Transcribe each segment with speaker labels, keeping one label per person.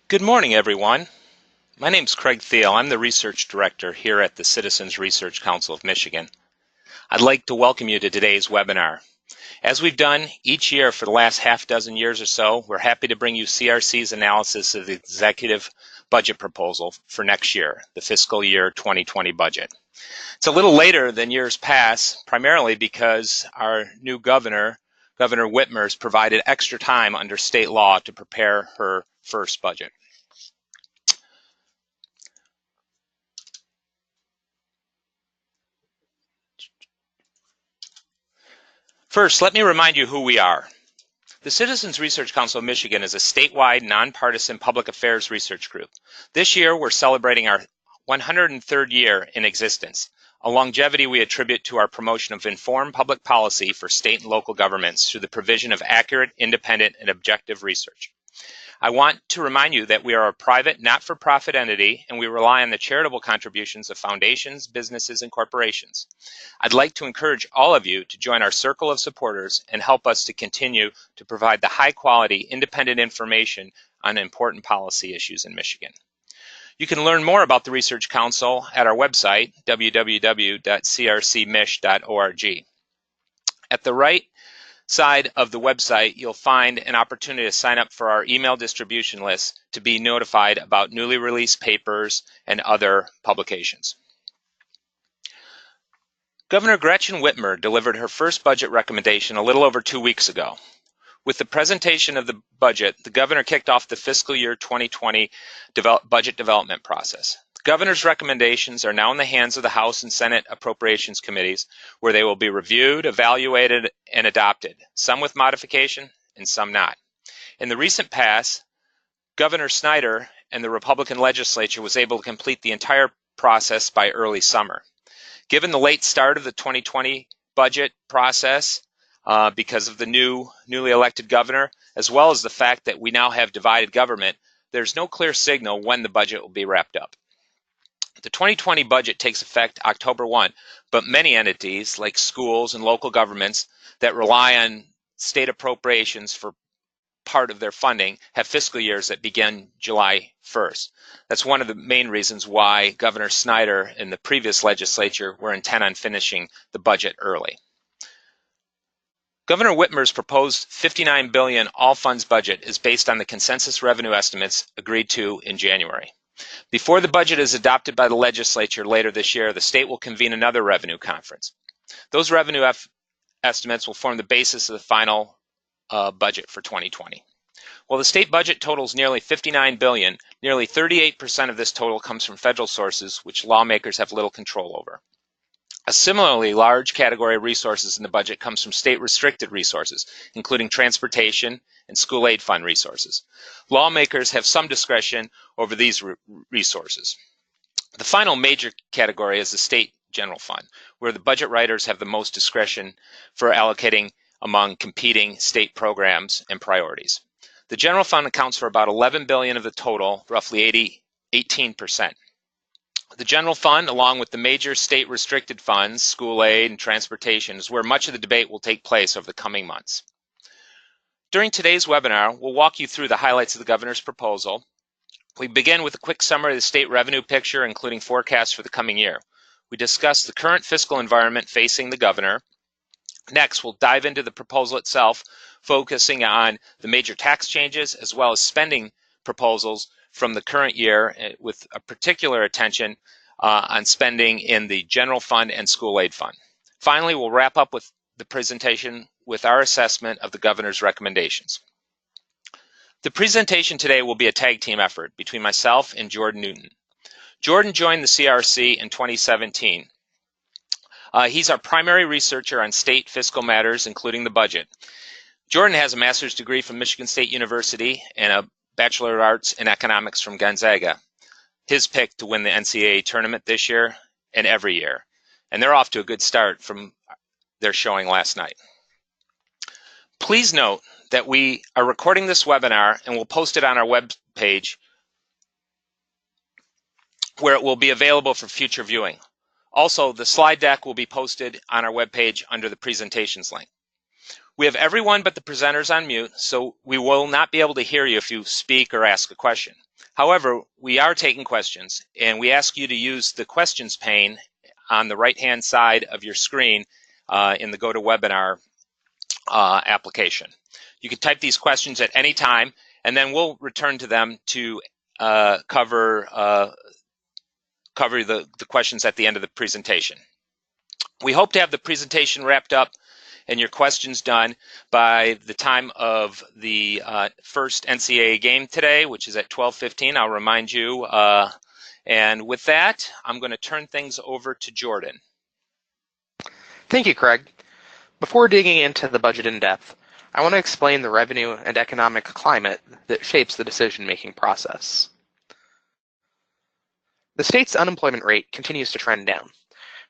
Speaker 1: Good morning, everyone. My name is Craig Thiel. I'm the Research Director here at the Citizens Research Council of Michigan. I'd like to welcome you to today's webinar. As we've done each year for the last half dozen years or so, we're happy to bring you CRC's analysis of the executive budget proposal for next year, the fiscal year 2020 budget. It's a little later than years past, primarily because our new governor, Governor Whitmer, has provided extra time under state law to prepare her first budget. First, let me remind you who we are. The Citizens Research Council of Michigan is a statewide, nonpartisan public affairs research group. This year, we're celebrating our 103rd year in existence, a longevity we attribute to our promotion of informed public policy for state and local governments through the provision of accurate, independent, and objective research. I want to remind you that we are a private, not-for-profit entity, and we rely on the charitable contributions of foundations, businesses, and corporations. I'd like to encourage all of you to join our circle of supporters and help us to continue to provide the high-quality, independent information on important policy issues in Michigan. You can learn more about the Research Council at our website, www.crcmich.org. At the right side of the website, you'll find an opportunity to sign up for our email distribution list to be notified about newly released papers and other publications. Governor Gretchen Whitmer delivered her first budget recommendation a little over 2 weeks ago. With the presentation of the budget, the governor kicked off the fiscal year 2020 budget development process. The governor's recommendations are now in the hands of the House and Senate Appropriations Committees, where they will be reviewed, evaluated, and adopted, some with modification and some not. In the recent past, Governor Snyder and the Republican legislature was able to complete the entire process by early summer. Given the late start of the 2020 budget process, because of the newly elected governor, as well as the fact that we now have divided government, there's no clear signal when the budget will be wrapped up. The 2020 budget takes effect October 1, but many entities, like schools and local governments that rely on state appropriations for part of their funding, have fiscal years that begin July 1st. That's one of the main reasons why Governor Snyder and the previous legislature were intent on finishing the budget early. Governor Whitmer's proposed $59 billion all-funds budget is based on the consensus revenue estimates agreed to in January. Before the budget is adopted by the legislature later this year, the state will convene another revenue conference. Those revenue estimates will form the basis of the final budget for 2020. While the state budget totals nearly $59 billion, nearly 38% of this total comes from federal sources, which lawmakers have little control over. A similarly large category of resources in the budget comes from state-restricted resources, including transportation and school aid fund resources. Lawmakers have some discretion over these resources. The final major category is the state general fund, where the budget writers have the most discretion for allocating among competing state programs and priorities. The general fund accounts for about $11 billion of the total, roughly 18%. The general fund, along with the major state restricted funds, school aid and transportation, is where much of the debate will take place over the coming months. During today's webinar, we'll walk you through the highlights of the governor's proposal. We begin with a quick summary of the state revenue picture, including forecasts for the coming year. We discuss the current fiscal environment facing the governor. Next, we'll dive into the proposal itself, focusing on the major tax changes as well as spending proposals from the current year, with a particular attention on spending in the general fund and school aid fund. Finally, we'll wrap up with the presentation with our assessment of the governor's recommendations. The presentation today will be a tag team effort between myself and Jordan Newton. Jordan joined the CRC in 2017. He's our primary researcher on state fiscal matters, including the budget. Jordan has a master's degree from Michigan State University and a Bachelor of Arts in Economics from Gonzaga. His pick to win the NCAA tournament this year and every year. And they're off to a good start from their showing last night. Please note that we are recording this webinar and we'll post it on our web page where it will be available for future viewing. Also, the slide deck will be posted on our web page under the presentations link. We have everyone but the presenters on mute, so we will not be able to hear you if you speak or ask a question. However, we are taking questions, and we ask you to use the questions pane on the right-hand side of your screen in the GoToWebinar application. You can type these questions at any time, and then we'll return to them to cover the questions at the end of the presentation. We hope to have the presentation wrapped up and your questions done by the time of the first NCAA game today, which is at 12:15. I'll remind you. And with that, I'm going to turn things over to Jordan.
Speaker 2: Thank you, Craig. Before digging into the budget in depth, I want to explain the revenue and economic climate that shapes the decision-making process. The state's unemployment rate continues to trend down.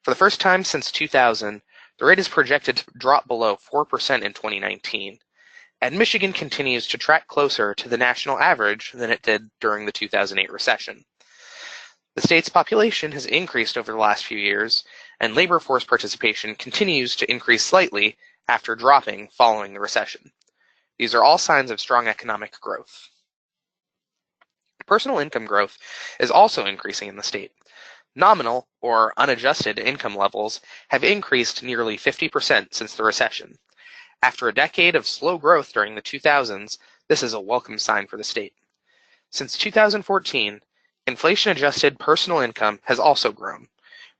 Speaker 2: For the first time since 2000, the rate is projected to drop below 4% in 2019, and Michigan continues to track closer to the national average than it did during the 2008 recession. The state's population has increased over the last few years, and labor force participation continues to increase slightly after dropping following the recession. These are all signs of strong economic growth. Personal income growth is also increasing in the state. Nominal, or unadjusted, income levels have increased nearly 50% since the recession. After a decade of slow growth during the 2000s, this is a welcome sign for the state. Since 2014, inflation-adjusted personal income has also grown.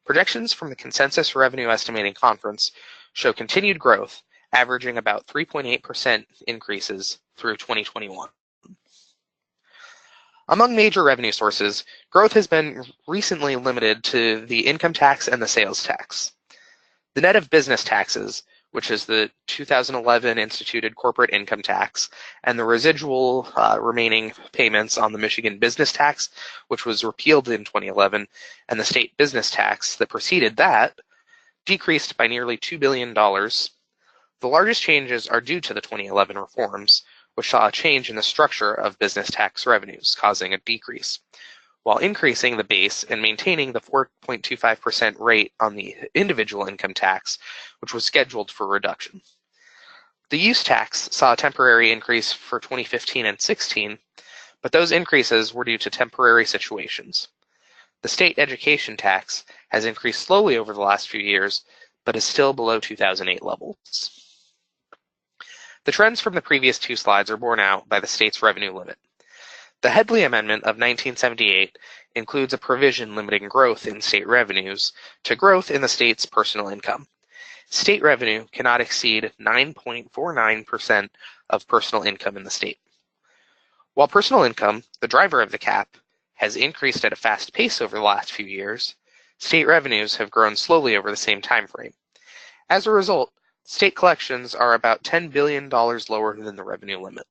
Speaker 2: Projections from the Consensus Revenue Estimating Conference show continued growth, averaging about 3.8% increases through 2021. Among major revenue sources, growth has been recently limited to the income tax and the sales tax. The net of business taxes, which is the 2011 instituted corporate income tax, and the residual remaining payments on the Michigan business tax, which was repealed in 2011, and the state business tax that preceded that, decreased by nearly $2 billion. The largest changes are due to the 2011 reforms, which saw a change in the structure of business tax revenues, causing a decrease, while increasing the base and maintaining the 4.25% rate on the individual income tax, which was scheduled for reduction. The use tax saw a temporary increase for 2015 and 16, but those increases were due to temporary situations. The state education tax has increased slowly over the last few years, but is still below 2008 levels. The trends from the previous two slides are borne out by the state's revenue limit. The Headley Amendment of 1978 includes a provision limiting growth in state revenues to growth in the state's personal income. State revenue cannot exceed 9.49% of personal income in the state. While personal income, the driver of the cap, has increased at a fast pace over the last few years, state revenues have grown slowly over the same time frame. As a result, state collections are about $10 billion lower than the revenue limit.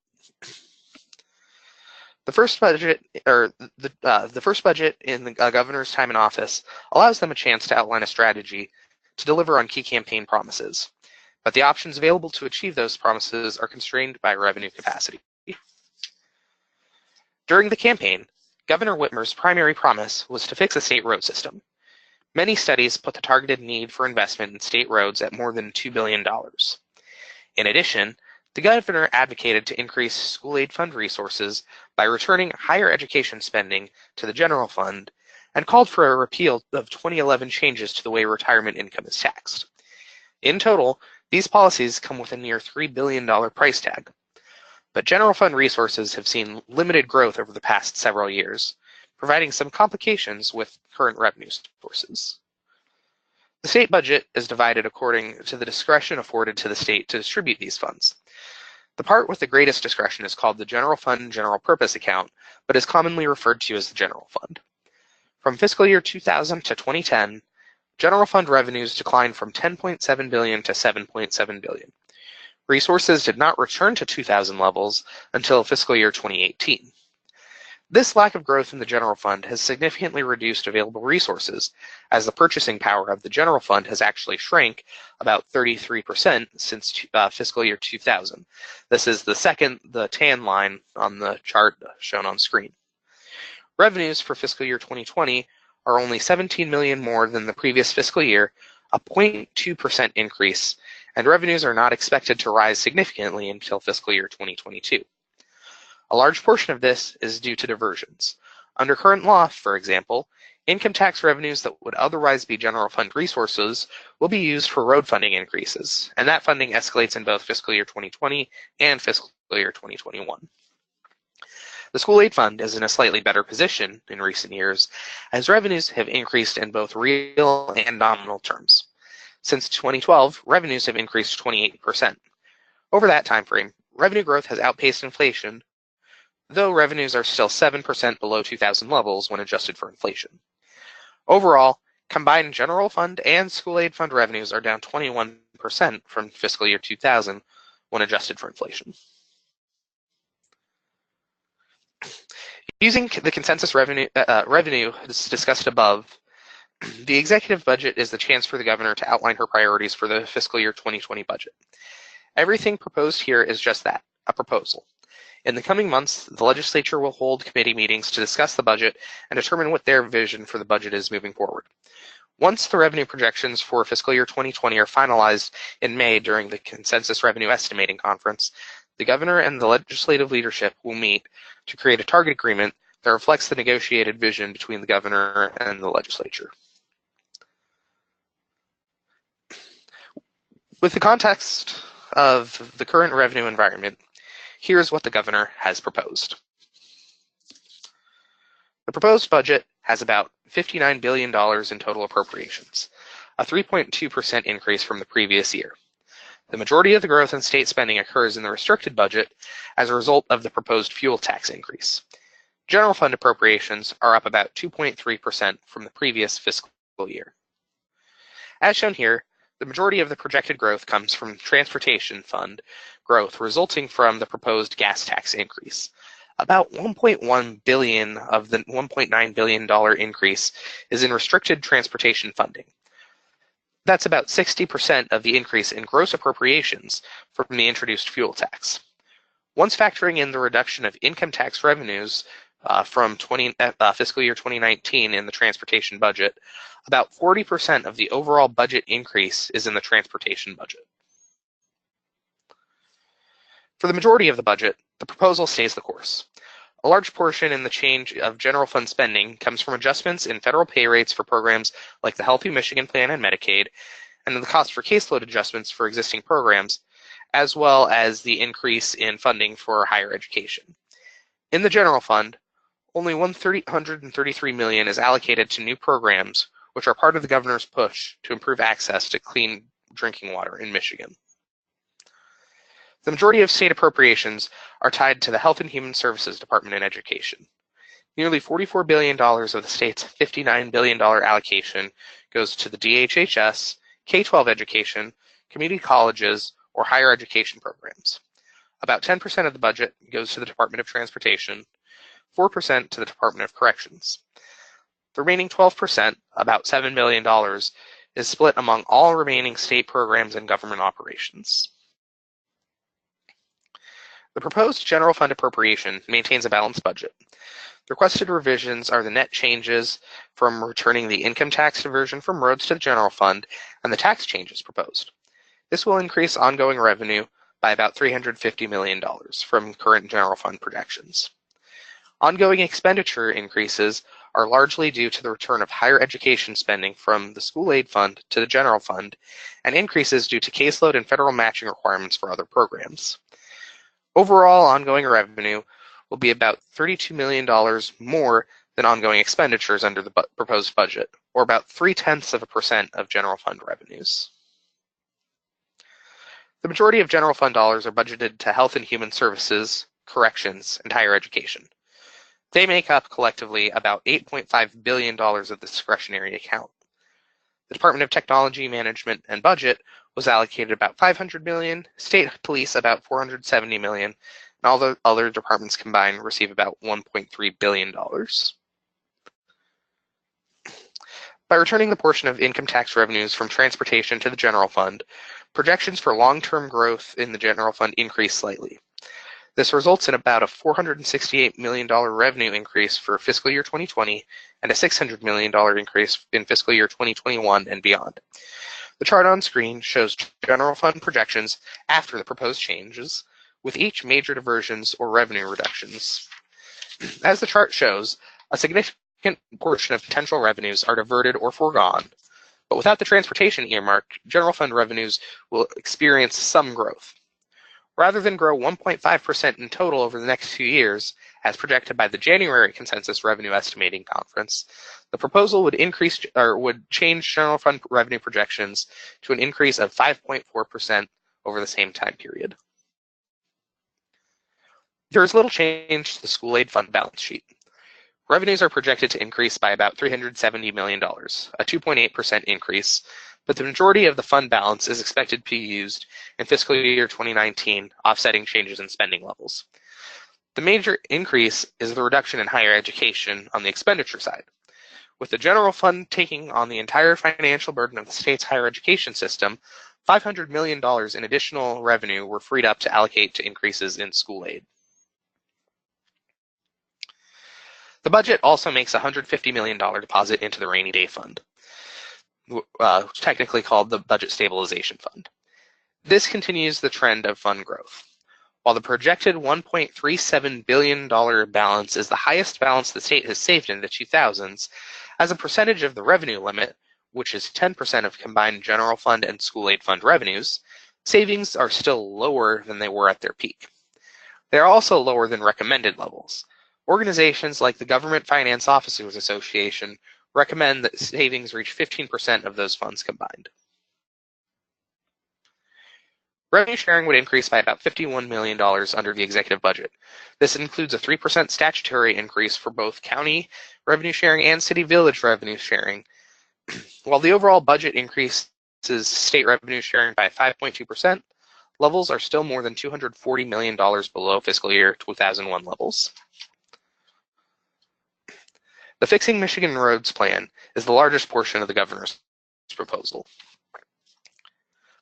Speaker 2: The first budget in the governor's time in office allows them a chance to outline a strategy to deliver on key campaign promises, but the options available to achieve those promises are constrained by revenue capacity. During the campaign, Governor Whitmer's primary promise was to fix the state road system. Many studies put the targeted need for investment in state roads at more than $2 billion. In addition, the governor advocated to increase school aid fund resources by returning higher education spending to the general fund and called for a repeal of 2011 changes to the way retirement income is taxed. In total, these policies come with a near $3 billion price tag. But general fund resources have seen limited growth over the past several years, providing some complications with current revenue sources. The state budget is divided according to the discretion afforded to the state to distribute these funds. The part with the greatest discretion is called the General Fund General Purpose Account, but is commonly referred to as the General Fund. From fiscal year 2000 to 2010, general fund revenues declined from $10.7 billion to $7.7 billion. Resources did not return to 2000 levels until fiscal year 2018. This lack of growth in the general fund has significantly reduced available resources, as the purchasing power of the general fund has actually shrank about 33% since fiscal year 2000. This is the tan line on the chart shown on screen. Revenues for fiscal year 2020 are only $17 million more than the previous fiscal year, a 0.2% increase, and revenues are not expected to rise significantly until fiscal year 2022. A large portion of this is due to diversions. Under current law, for example, income tax revenues that would otherwise be general fund resources will be used for road funding increases, and that funding escalates in both fiscal year 2020 and fiscal year 2021. The school aid fund is in a slightly better position in recent years, as revenues have increased in both real and nominal terms. Since 2012, revenues have increased 28%. Over that time frame, revenue growth has outpaced inflation, though revenues are still 7% below 2000 levels when adjusted for inflation. Overall, combined general fund and school aid fund revenues are down 21% from fiscal year 2000 when adjusted for inflation. Using the consensus revenue discussed above, the executive budget is the chance for the governor to outline her priorities for the fiscal year 2020 budget. Everything proposed here is just that, a proposal. In the coming months, the legislature will hold committee meetings to discuss the budget and determine what their vision for the budget is moving forward. Once the revenue projections for fiscal year 2020 are finalized in May during the Consensus Revenue Estimating Conference, the governor and the legislative leadership will meet to create a target agreement that reflects the negotiated vision between the governor and the legislature. With the context of the current revenue environment, here's what the governor has proposed. The proposed budget has about $59 billion in total appropriations, a 3.2% increase from the previous year. The majority of the growth in state spending occurs in the restricted budget as a result of the proposed fuel tax increase. General fund appropriations are up about 2.3% from the previous fiscal year. As shown here, the majority of the projected growth comes from transportation fund growth resulting from the proposed gas tax increase. About $1.1 billion of the $1.9 billion increase is in restricted transportation funding. That's about 60% of the increase in gross appropriations from the introduced fuel tax. Once factoring in the reduction of income tax revenues from fiscal year 2019 in the transportation budget, about 40% of the overall budget increase is in the transportation budget. For the majority of the budget, the proposal stays the course. A large portion in the change of general fund spending comes from adjustments in federal pay rates for programs like the Healthy Michigan Plan and Medicaid, and the cost for caseload adjustments for existing programs, as well as the increase in funding for higher education. In the general fund, only $133 million is allocated to new programs, which are part of the governor's push to improve access to clean drinking water in Michigan. The majority of state appropriations are tied to the Health and Human Services Department and Education. Nearly $44 billion of the state's $59 billion allocation goes to the DHHS, K-12 education, community colleges, or higher education programs. About 10% of the budget goes to the Department of Transportation, 4% to the Department of Corrections. The remaining 12%, about $7 billion, is split among all remaining state programs and government operations. The proposed general fund appropriation maintains a balanced budget. The requested revisions are the net changes from returning the income tax diversion from roads to the general fund and the tax changes proposed. This will increase ongoing revenue by about $350 million from current general fund projections. Ongoing expenditure increases are largely due to the return of higher education spending from the school aid fund to the general fund, and increases due to caseload and federal matching requirements for other programs. Overall, ongoing revenue will be about $32 million more than ongoing expenditures under the proposed budget, or about 0.3% of general fund revenues. The majority of general fund dollars are budgeted to health and human services, corrections, and higher education. They make up collectively about $8.5 billion of the discretionary account. The Department of Technology, Management, and Budget was allocated about $500 million, State Police about $470 million, and all the other departments combined receive about $1.3 billion. By returning the portion of income tax revenues from transportation to the general fund, projections for long-term growth in the general fund increase slightly. This results in about a $468 million revenue increase for fiscal year 2020 and a $600 million increase in fiscal year 2021 and beyond. The chart on screen shows general fund projections after the proposed changes, with each major diversions or revenue reductions. As the chart shows, a significant portion of potential revenues are diverted or foregone, but without the transportation earmark, general fund revenues will experience some growth. Rather than grow 1.5% in total over the next few years, as projected by the January Consensus Revenue Estimating Conference, the proposal would change general fund revenue projections to an increase of 5.4% over the same time period. There is little change to the school aid fund balance sheet. Revenues are projected to increase by about $370 million, a 2.8% increase, but the majority of the fund balance is expected to be used in fiscal year 2019, offsetting changes in spending levels. The major increase is the reduction in higher education on the expenditure side. With the general fund taking on the entire financial burden of the state's higher education system, $500 million in additional revenue were freed up to allocate to increases in school aid. The budget also makes a $150 million deposit into the rainy day fund, technically called the Budget Stabilization Fund. This continues the trend of fund growth. While the projected $1.37 billion balance is the highest balance the state has saved in the 2000s, as a percentage of the revenue limit, which is 10% of combined general fund and school aid fund revenues, savings are still lower than they were at their peak. They are also lower than recommended levels. Organizations like the Government Finance Officers Association recommend that savings reach 15% of those funds combined. Revenue sharing would increase by about $51 million under the executive budget. This includes a 3% statutory increase for both county revenue sharing and city-village revenue sharing. While the overall budget increases state revenue sharing by 5.2%, levels are still more than $240 million below fiscal year 2001 levels. The Fixing Michigan Roads plan is the largest portion of the governor's proposal.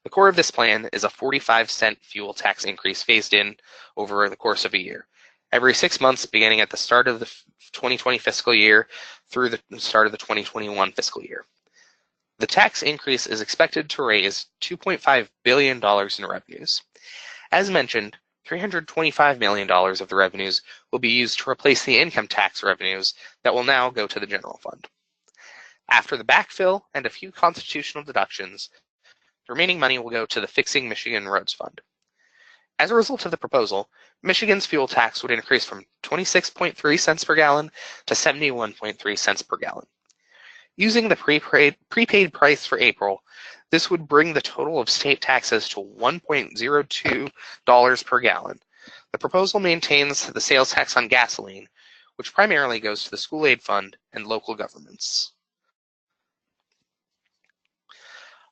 Speaker 2: The core of this plan is a 45-cent fuel tax increase phased in over the course of a year, every 6 months beginning at the start of the 2020 fiscal year through the start of the 2021 fiscal year. The tax increase is expected to raise $2.5 billion in revenues. As mentioned, $325 million of the revenues will be used to replace the income tax revenues that will now go to the general fund. After the backfill and a few constitutional deductions, the remaining money will go to the Fixing Michigan Roads Fund. As a result of the proposal, Michigan's fuel tax would increase from 26.3 cents per gallon to 71.3 cents per gallon. Using the prepaid price for April, this would bring the total of state taxes to $1.02 per gallon. The proposal maintains the sales tax on gasoline, which primarily goes to the school aid fund and local governments.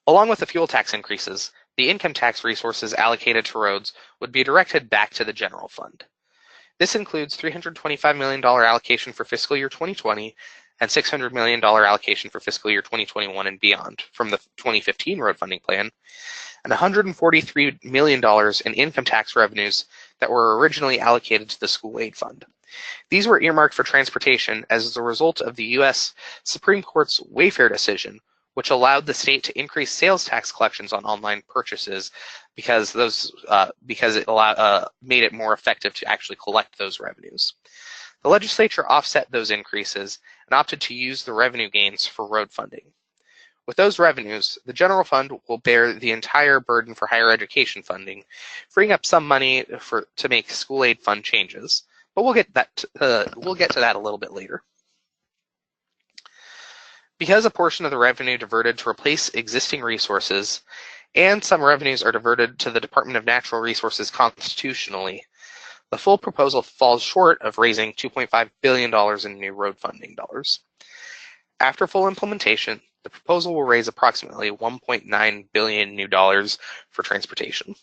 Speaker 2: Along with the fuel tax increases, the income tax resources allocated to roads would be directed back to the general fund. This includes $325 million allocation for fiscal year 2020 and $600 million allocation for fiscal year 2021 and beyond from the 2015 road funding plan, and $143 million in income tax revenues that were originally allocated to the school aid fund. These were earmarked for transportation as a result of the U.S. Supreme Court's Wayfair decision, which allowed the state to increase sales tax collections on online purchases because it made it more effective to actually collect those revenues. The legislature offset those increases and opted to use the revenue gains for road funding. With those revenues, the general fund will bear the entire burden for higher education funding, freeing up some money to make school aid fund changes. But we'll get to that a little bit later. Because a portion of the revenue diverted to replace existing resources, and some revenues are diverted to the Department of Natural Resources constitutionally, the full proposal falls short of raising $2.5 billion in new road funding dollars. After full implementation, the proposal will raise approximately $1.9 billion new dollars for transportation.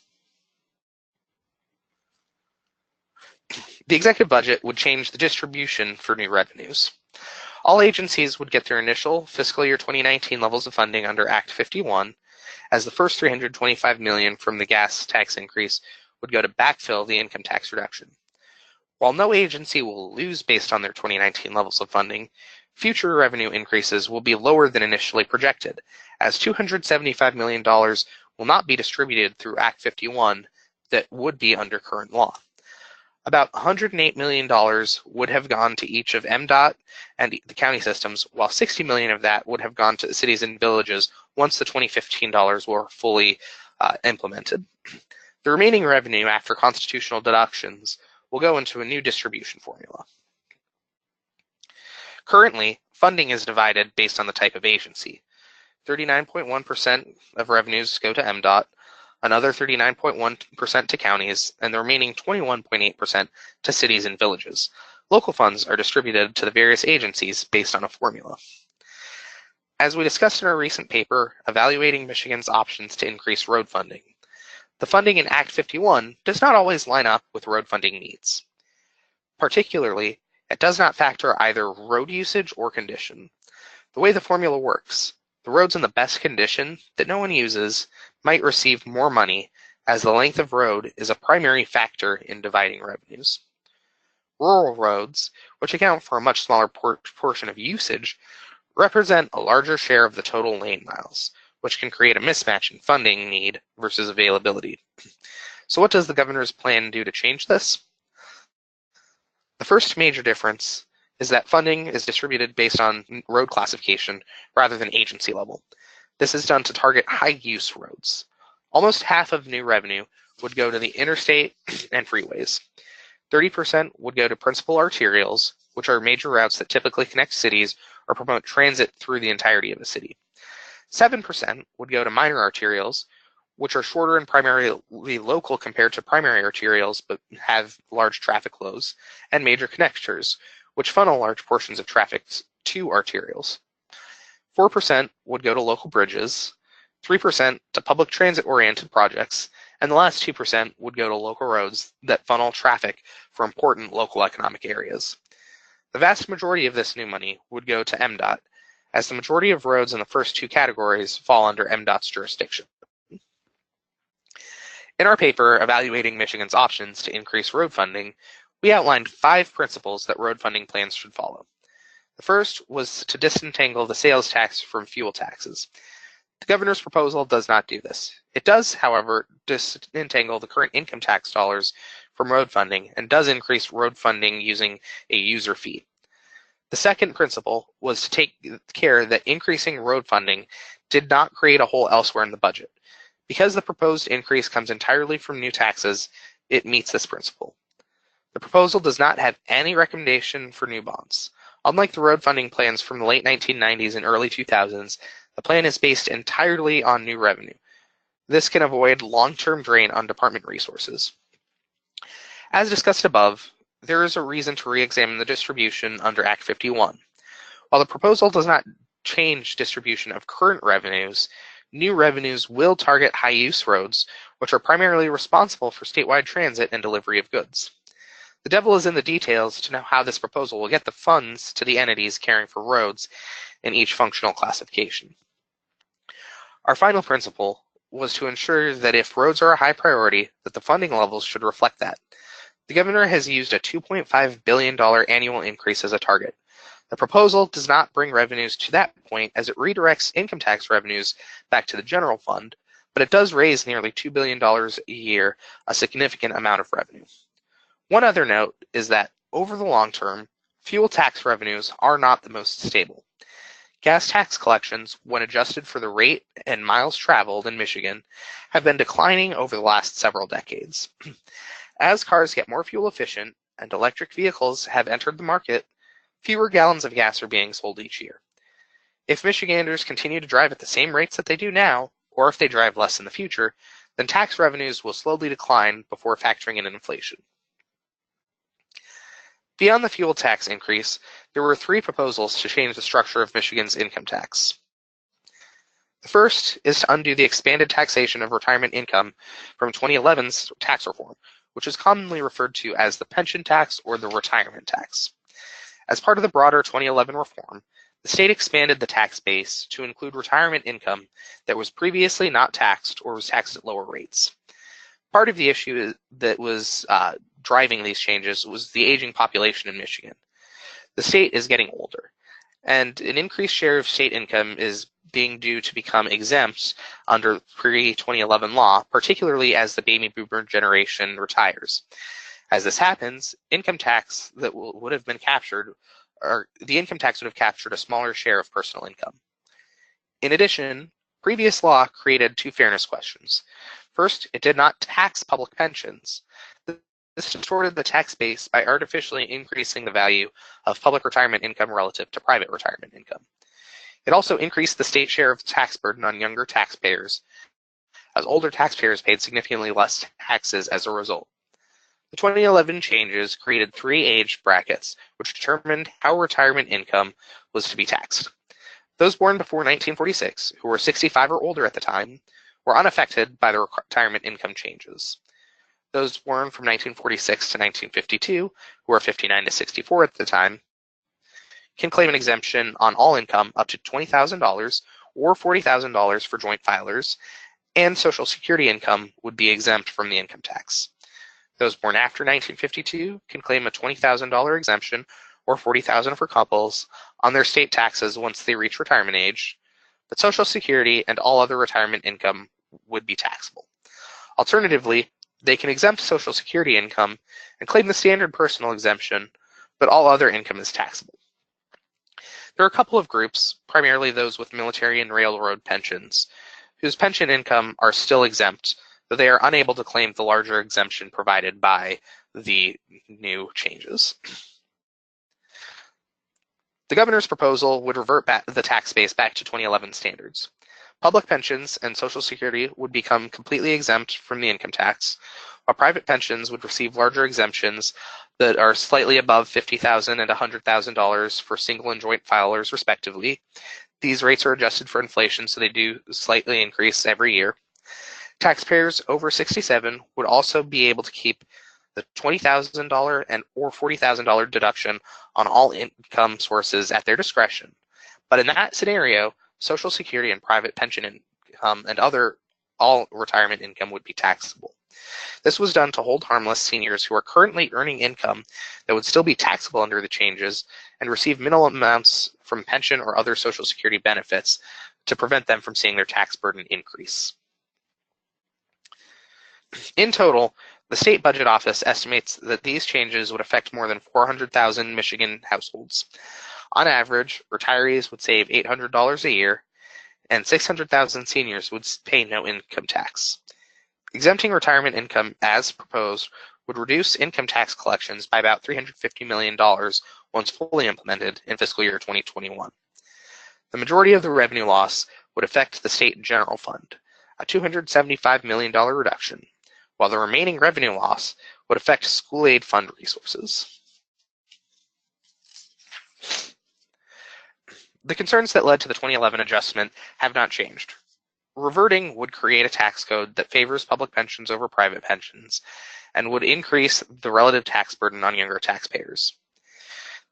Speaker 2: The executive budget would change the distribution for new revenues. All agencies would get their initial fiscal year 2019 levels of funding under Act 51, as the first $325 million from the gas tax increase would go to backfill the income tax reduction. While no agency will lose based on their 2019 levels of funding, future revenue increases will be lower than initially projected, as $275 million will not be distributed through Act 51, that would be under current law. About $108 million would have gone to each of MDOT and the county systems, while $60 million of that would have gone to cities and villages once the 2015 dollars were fully implemented. The remaining revenue after constitutional deductions will go into a new distribution formula. Currently, funding is divided based on the type of agency. 39.1% of revenues go to MDOT, another 39.1% to counties, and the remaining 21.8% to cities and villages. Local funds are distributed to the various agencies based on a formula. As we discussed in our recent paper, evaluating Michigan's options to increase road funding, the funding in Act 51 does not always line up with road funding needs. Particularly, it does not factor either road usage or condition. The way the formula works, the roads in the best condition that no one uses might receive more money, as the length of road is a primary factor in dividing revenues. Rural roads, which account for a much smaller portion of usage, represent a larger share of the total lane miles, which can create a mismatch in funding need versus availability. So what does the governor's plan do to change this? The first major difference is that funding is distributed based on road classification rather than agency level. This is done to target high-use roads. Almost half of new revenue would go to the interstate and freeways. 30% would go to principal arterials, which are major routes that typically connect cities or promote transit through the entirety of a city. 7% would go to minor arterials, which are shorter and primarily local compared to primary arterials but have large traffic flows, and major connectors, which funnel large portions of traffic to arterials. 4% would go to local bridges, 3% to public transit-oriented projects, and the last 2% would go to local roads that funnel traffic for important local economic areas. The vast majority of this new money would go to MDOT, as the majority of roads in the first two categories fall under MDOT's jurisdiction. In our paper, Evaluating Michigan's Options to Increase Road Funding, we outlined 5 principles that road funding plans should follow. The first was to disentangle the sales tax from fuel taxes. The governor's proposal does not do this. It does, however, disentangle the current income tax dollars from road funding and does increase road funding using a user fee. The second principle was to take care that increasing road funding did not create a hole elsewhere in the budget. Because the proposed increase comes entirely from new taxes, it meets this principle. The proposal does not have any recommendation for new bonds. Unlike the road funding plans from the late 1990s and early 2000s, the plan is based entirely on new revenue. This can avoid long-term drain on department resources. As discussed above, there is a reason to re-examine the distribution under Act 51. While the proposal does not change distribution of current revenues, new revenues will target high-use roads, which are primarily responsible for statewide transit and delivery of goods. The devil is in the details to know how this proposal will get the funds to the entities caring for roads in each functional classification. Our final principle was to ensure that if roads are a high priority, that the funding levels should reflect that. The governor has used a $2.5 billion annual increase as a target. The proposal does not bring revenues to that point as it redirects income tax revenues back to the general fund, but it does raise nearly $2 billion a year, a significant amount of revenue. One other note is that over the long term, fuel tax revenues are not the most stable. Gas tax collections, when adjusted for the rate and miles traveled in Michigan, have been declining over the last several decades. As cars get more fuel efficient and electric vehicles have entered the market, fewer gallons of gas are being sold each year. If Michiganders continue to drive at the same rates that they do now, or if they drive less in the future, then tax revenues will slowly decline before factoring in inflation. Beyond the fuel tax increase, there were 3 proposals to change the structure of Michigan's income tax. The first is to undo the expanded taxation of retirement income from 2011's tax reform, which is commonly referred to as the pension tax or the retirement tax. As part of the broader 2011 reform, the state expanded the tax base to include retirement income that was previously not taxed or was taxed at lower rates. Part of the issue that was driving these changes was the aging population in Michigan. The state is getting older, and an increased share of state income is being due to become exempt under pre-2011 law, particularly as the baby boomer generation retires. As this happens, income tax that would have been captured, or the income tax would have captured a smaller share of personal income. In addition, previous law created two fairness questions. First, it did not tax public pensions. This distorted the tax base by artificially increasing the value of public retirement income relative to private retirement income. It also increased the state share of tax burden on younger taxpayers, as older taxpayers paid significantly less taxes as a result. The 2011 changes created three age brackets, which determined how retirement income was to be taxed. Those born before 1946, who were 65 or older at the time, were unaffected by the retirement income changes. Those born from 1946 to 1952, who were 59 to 64 at the time, can claim an exemption on all income up to $20,000 or $40,000 for joint filers, and Social Security income would be exempt from the income tax. Those born after 1952 can claim a $20,000 exemption or $40,000 for couples on their state taxes once they reach retirement age, but Social Security and all other retirement income would be taxable. Alternatively, they can exempt Social Security income and claim the standard personal exemption, but all other income is taxable. There are a couple of groups, primarily those with military and railroad pensions, whose pension income are still exempt, though they are unable to claim the larger exemption provided by the new changes. The governor's proposal would revert back the tax base back to 2011 standards. Public pensions and Social Security would become completely exempt from the income tax, while private pensions would receive larger exemptions that are slightly above $50,000 and $100,000 for single and joint filers, respectively. These rates are adjusted for inflation, so they do slightly increase every year. Taxpayers over 67 would also be able to keep the $20,000 and or $40,000 deduction on all income sources at their discretion. But in that scenario, Social Security and private pension income and all retirement income would be taxable. This was done to hold harmless seniors who are currently earning income that would still be taxable under the changes and receive minimal amounts from pension or other Social Security benefits to prevent them from seeing their tax burden increase. In total, the State Budget Office estimates that these changes would affect more than 400,000 Michigan households. On average, retirees would save $800 a year, and 600,000 seniors would pay no income tax. Exempting retirement income as proposed would reduce income tax collections by about $350 million once fully implemented in fiscal year 2021. The majority of the revenue loss would affect the state general fund, a $275 million reduction, while the remaining revenue loss would affect school aid fund resources. The concerns that led to the 2011 adjustment have not changed. Reverting would create a tax code that favors public pensions over private pensions and would increase the relative tax burden on younger taxpayers.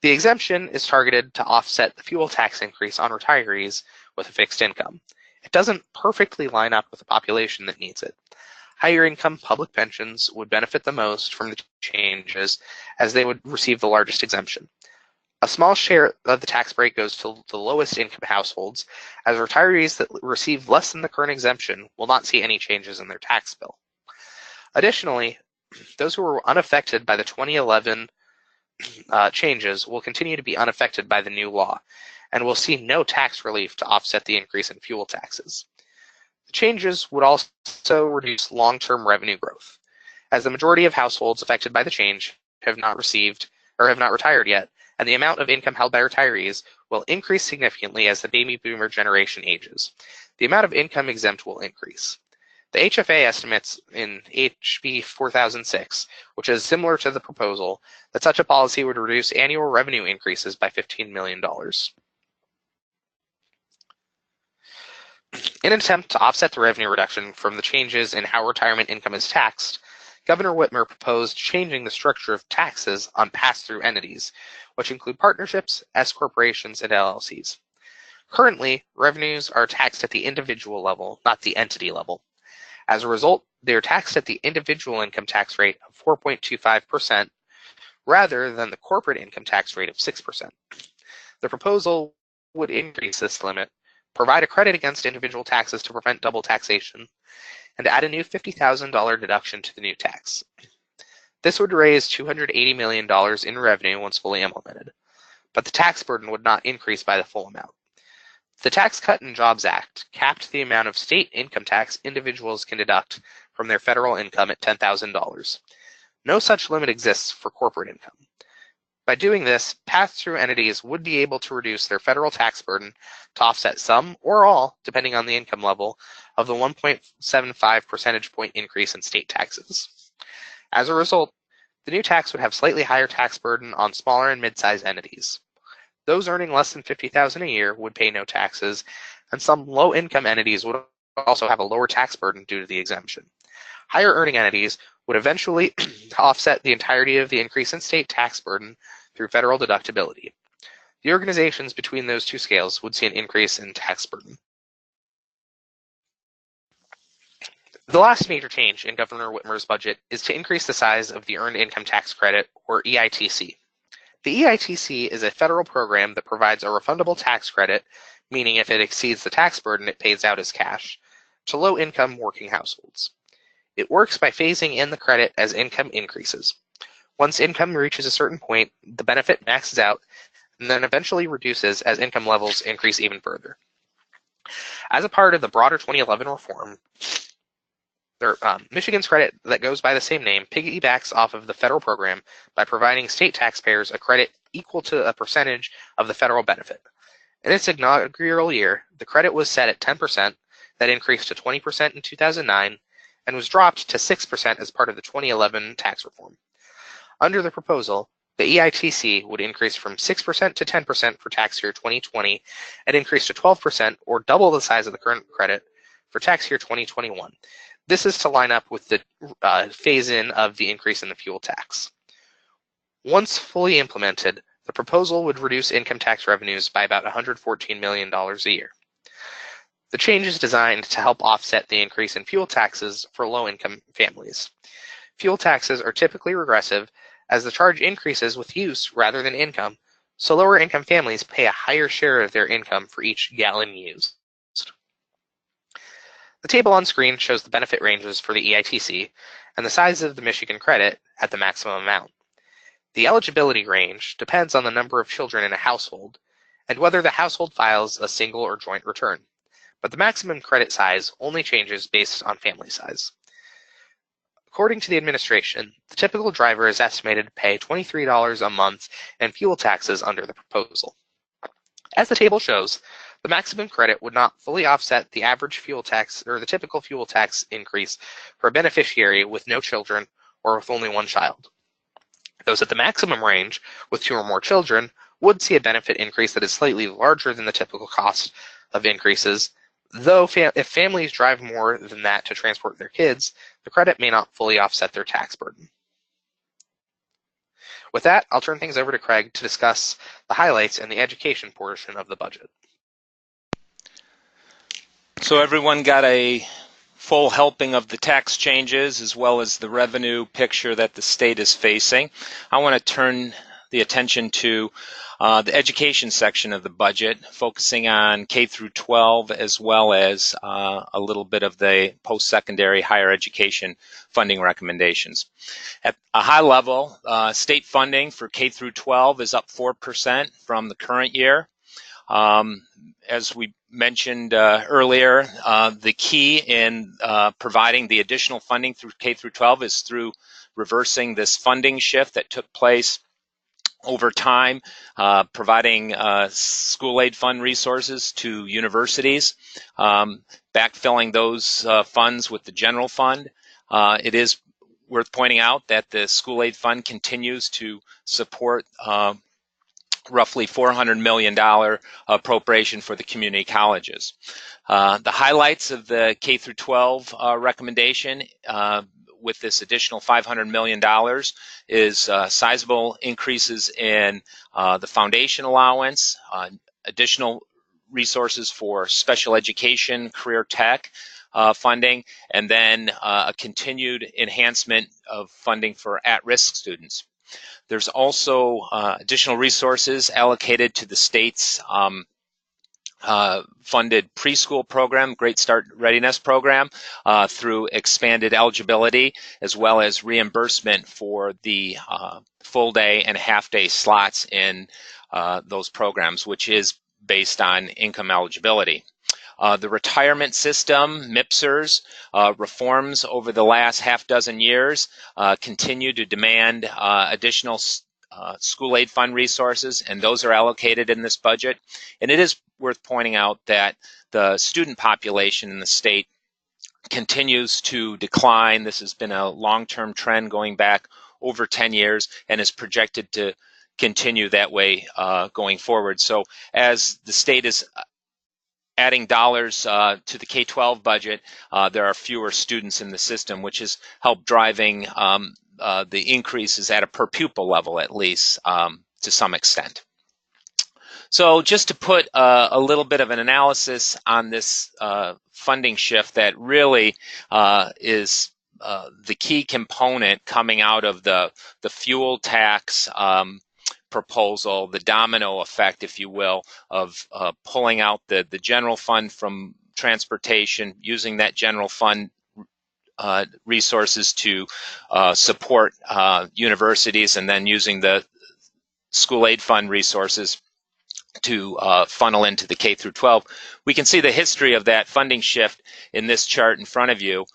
Speaker 2: The exemption is targeted to offset the fuel tax increase on retirees with a fixed income. It doesn't perfectly line up with the population that needs it. Higher income public pensions would benefit the most from the changes as they would receive the largest exemption. A small share of the tax break goes to the lowest income households, as retirees that receive less than the current exemption will not see any changes in their tax bill. Additionally, those who were unaffected by the 2011 changes will continue to be unaffected by the new law, and will see no tax relief to offset the increase in fuel taxes. The changes would also reduce long-term revenue growth, as the majority of households affected by the change have not retired yet, and the amount of income held by retirees will increase significantly as the baby boomer generation ages. The amount of income exempt will increase. The HFA estimates in HB 4006, which is similar to the proposal, that such a policy would reduce annual revenue increases by $15 million. In an attempt to offset the revenue reduction from the changes in how retirement income is taxed, Governor Whitmer proposed changing the structure of taxes on pass-through entities, which include partnerships, S corporations, and LLCs. Currently, revenues are taxed at the individual level, not the entity level. As a result, they are taxed at the individual income tax rate of 4.25% rather than the corporate income tax rate of 6%. The proposal would increase this limit provide a credit against individual taxes to prevent double taxation, and add a new $50,000 deduction to the new tax. This would raise $280 million in revenue once fully implemented, but the tax burden would not increase by the full amount. The Tax Cut and Jobs Act capped the amount of state income tax individuals can deduct from their federal income at $10,000. No such limit exists for corporate income. By doing this, pass-through entities would be able to reduce their federal tax burden to offset some or all, depending on the income level, of the 1.75 percentage point increase in state taxes. As a result, the new tax would have slightly higher tax burden on smaller and mid-sized entities. Those earning less than $50,000 a year would pay no taxes, and some low-income entities would also have a lower tax burden due to the exemption. Higher-earning entities would eventually offset the entirety of the increase in state tax burden through federal deductibility. The organizations between those two scales would see an increase in tax burden. The last major change in Governor Whitmer's budget is to increase the size of the Earned Income Tax Credit, or EITC. The EITC is a federal program that provides a refundable tax credit, meaning if it exceeds the tax burden, it pays out as cash, to low-income working households. It works by phasing in the credit as income increases. Once income reaches a certain point, the benefit maxes out and then eventually reduces as income levels increase even further. As a part of the broader 2011 reform, Michigan's credit that goes by the same name piggybacks off of the federal program by providing state taxpayers a credit equal to a percentage of the federal benefit. In its inaugural year, the credit was set at 10%, that increased to 20% in 2009, and was dropped to 6% as part of the 2011 tax reform. Under the proposal, the EITC would increase from 6% to 10% for tax year 2020 and increase to 12% or double the size of the current credit for tax year 2021. This is to line up with the phase-in of the increase in the fuel tax. Once fully implemented, the proposal would reduce income tax revenues by about $114 million a year. The change is designed to help offset the increase in fuel taxes for low-income families. Fuel taxes are typically regressive as the charge increases with use rather than income, so lower-income families pay a higher share of their income for each gallon used. The table on screen shows the benefit ranges for the EITC and the size of the Michigan credit at the maximum amount. The eligibility range depends on the number of children in a household and whether the household files a single or joint return, but the maximum credit size only changes based on family size. According to the administration, the typical driver is estimated to pay $23 a month in fuel taxes under the proposal. As the table shows, the maximum credit would not fully offset the average fuel tax or the typical fuel tax increase for a beneficiary with no children or with only one child. Those at the maximum range with 2 or more children would see a benefit increase that is slightly larger than the typical cost of increases, though if families drive more than that to transport their kids, the credit may not fully offset their tax burden. With that, I'll turn things over to Craig to discuss the highlights in the education portion of the budget.
Speaker 1: So everyone got a full helping of the tax changes as well as the revenue picture that the state is facing. I want to turn the attention to the education section of the budget, focusing on K through 12 as well as a little bit of the post-secondary higher education funding recommendations. At a high level, state funding for K through 12 is up 4% from the current year. As we mentioned earlier, the key in providing the additional funding through K through 12 is through reversing this funding shift that took place over time, providing school aid fund resources to universities, backfilling those funds with the general fund. It is worth pointing out that the school aid fund continues to support roughly $400 million appropriation for the community colleges. The highlights of the K through 12 recommendation with this additional $500 million is sizable increases in the foundation allowance, additional resources for special education, career tech funding, and then a continued enhancement of funding for at-risk students. There's also additional resources allocated to the state's funded preschool program, Great Start Readiness Program, through expanded eligibility, as well as reimbursement for the full day and half day slots in those programs, which is based on income eligibility. The retirement system, MIPSers, reforms over the last half dozen years continue to demand additional school aid fund resources, and those are allocated in this budget. And it is worth pointing out that the student population in the state continues to decline. This has been a long-term trend going back over 10 years and is projected to continue that way going forward. So as the state is adding dollars to the K-12 budget, there are fewer students in the system, which has helped driving the increases at a per pupil level, at least to some extent. So just to put a little bit of an analysis on this funding shift that really is the key component coming out of the fuel tax proposal, the domino effect, if you will, of pulling out the general fund from transportation, using that general fund resources to support universities, and then using the school aid fund resources to funnel into the K through 12. We can see the history of that funding shift in this chart in front of you.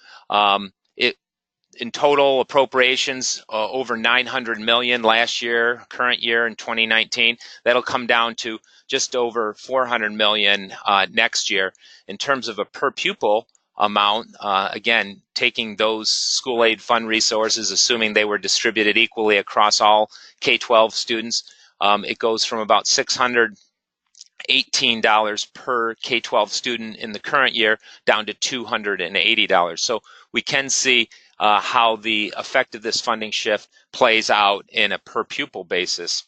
Speaker 1: In total appropriations, over $900 million last year, current year in 2019. That'll come down to just over $400 million next year. In terms of a per pupil amount, again, taking those school aid fund resources, assuming they were distributed equally across all K-12 students, it goes from about $618 per K-12 student in the current year down to $280. So we can see how the effect of this funding shift plays out in a per pupil basis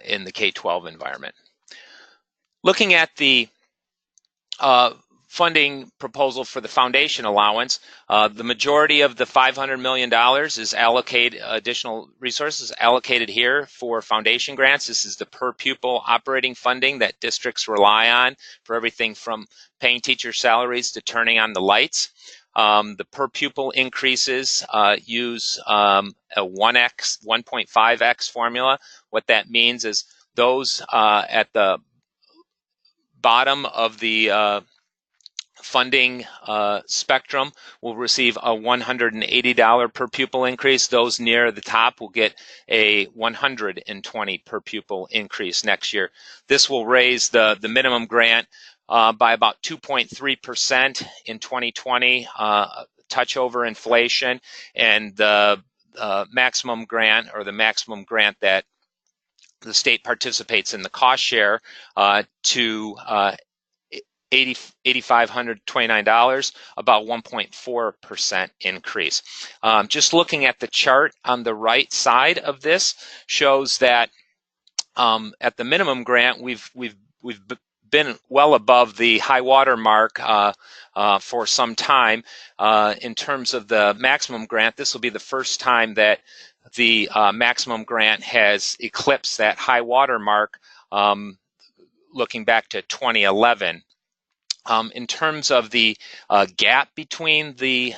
Speaker 1: in the K-12 environment. Looking at the funding proposal for the foundation allowance, the majority of the $500 million is additional resources allocated here for foundation grants. This is the per pupil operating funding that districts rely on for everything from paying teacher salaries to turning on the lights. The per pupil increases use a 1.5x formula. What that means is those at the bottom of the funding spectrum will receive a $180 per pupil increase. Those near the top will get a $120 per pupil increase next year. This will raise the minimum grant by about 2.3% in 2020, touch over inflation, and the maximum grant, or the maximum grant that the state participates in the cost share, to $8,529, about 1.4% increase. Just looking at the chart on the right side of this shows that at the minimum grant, we've been well above the high water mark for some time. In terms of the maximum grant, this will be the first time that the maximum grant has eclipsed that high water mark, looking back to 2011. In terms of the gap between the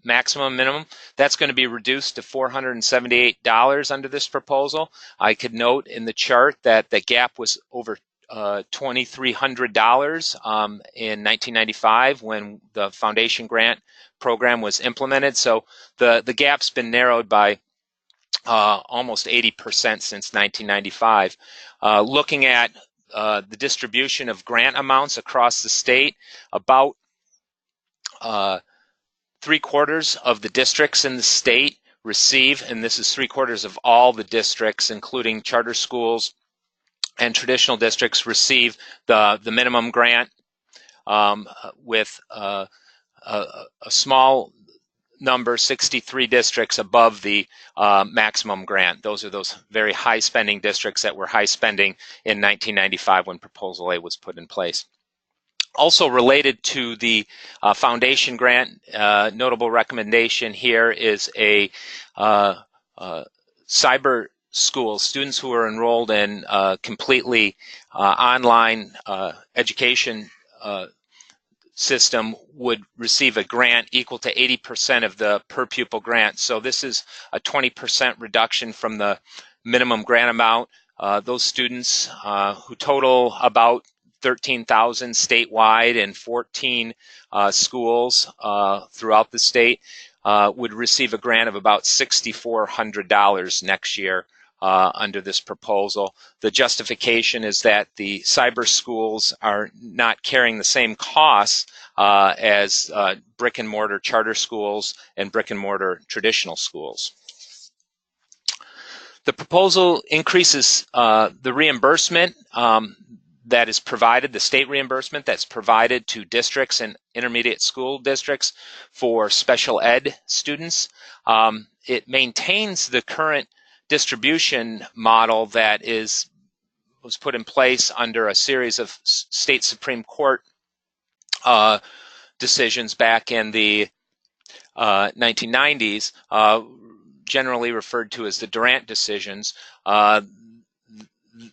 Speaker 1: maximum and minimum, that's going to be reduced to $478 under this proposal. I could note in the chart that the gap was over $2,300 in 1995 when the foundation grant program was implemented. So the gap's been narrowed by almost 80% since 1995. Looking at the distribution of grant amounts across the state, about 3/4 of the districts in the state receive, and this is 3/4 of all the districts, including charter schools and traditional districts, receive the minimum grant, with a small number, 63 districts, above the maximum grant. Those are those very high spending districts that were high spending in 1995 when Proposal A was put in place. Also related to the foundation grant, notable recommendation here is a cyber schools, students who are enrolled in completely online education system would receive a grant equal to 80% of the per pupil grant. So this is a 20% reduction from the minimum grant amount. Those students who total about 13,000 statewide and 14 schools throughout the state would receive a grant of about $6,400 next year under this proposal. The justification is that the cyber schools are not carrying the same costs as brick and mortar charter schools and brick and mortar traditional schools. The proposal increases the reimbursement that is provided, the state reimbursement that's provided to districts and intermediate school districts for special ed students. It maintains the current distribution model that was put in place under a series of state Supreme Court decisions back in the 1990s, generally referred to as the Durant decisions.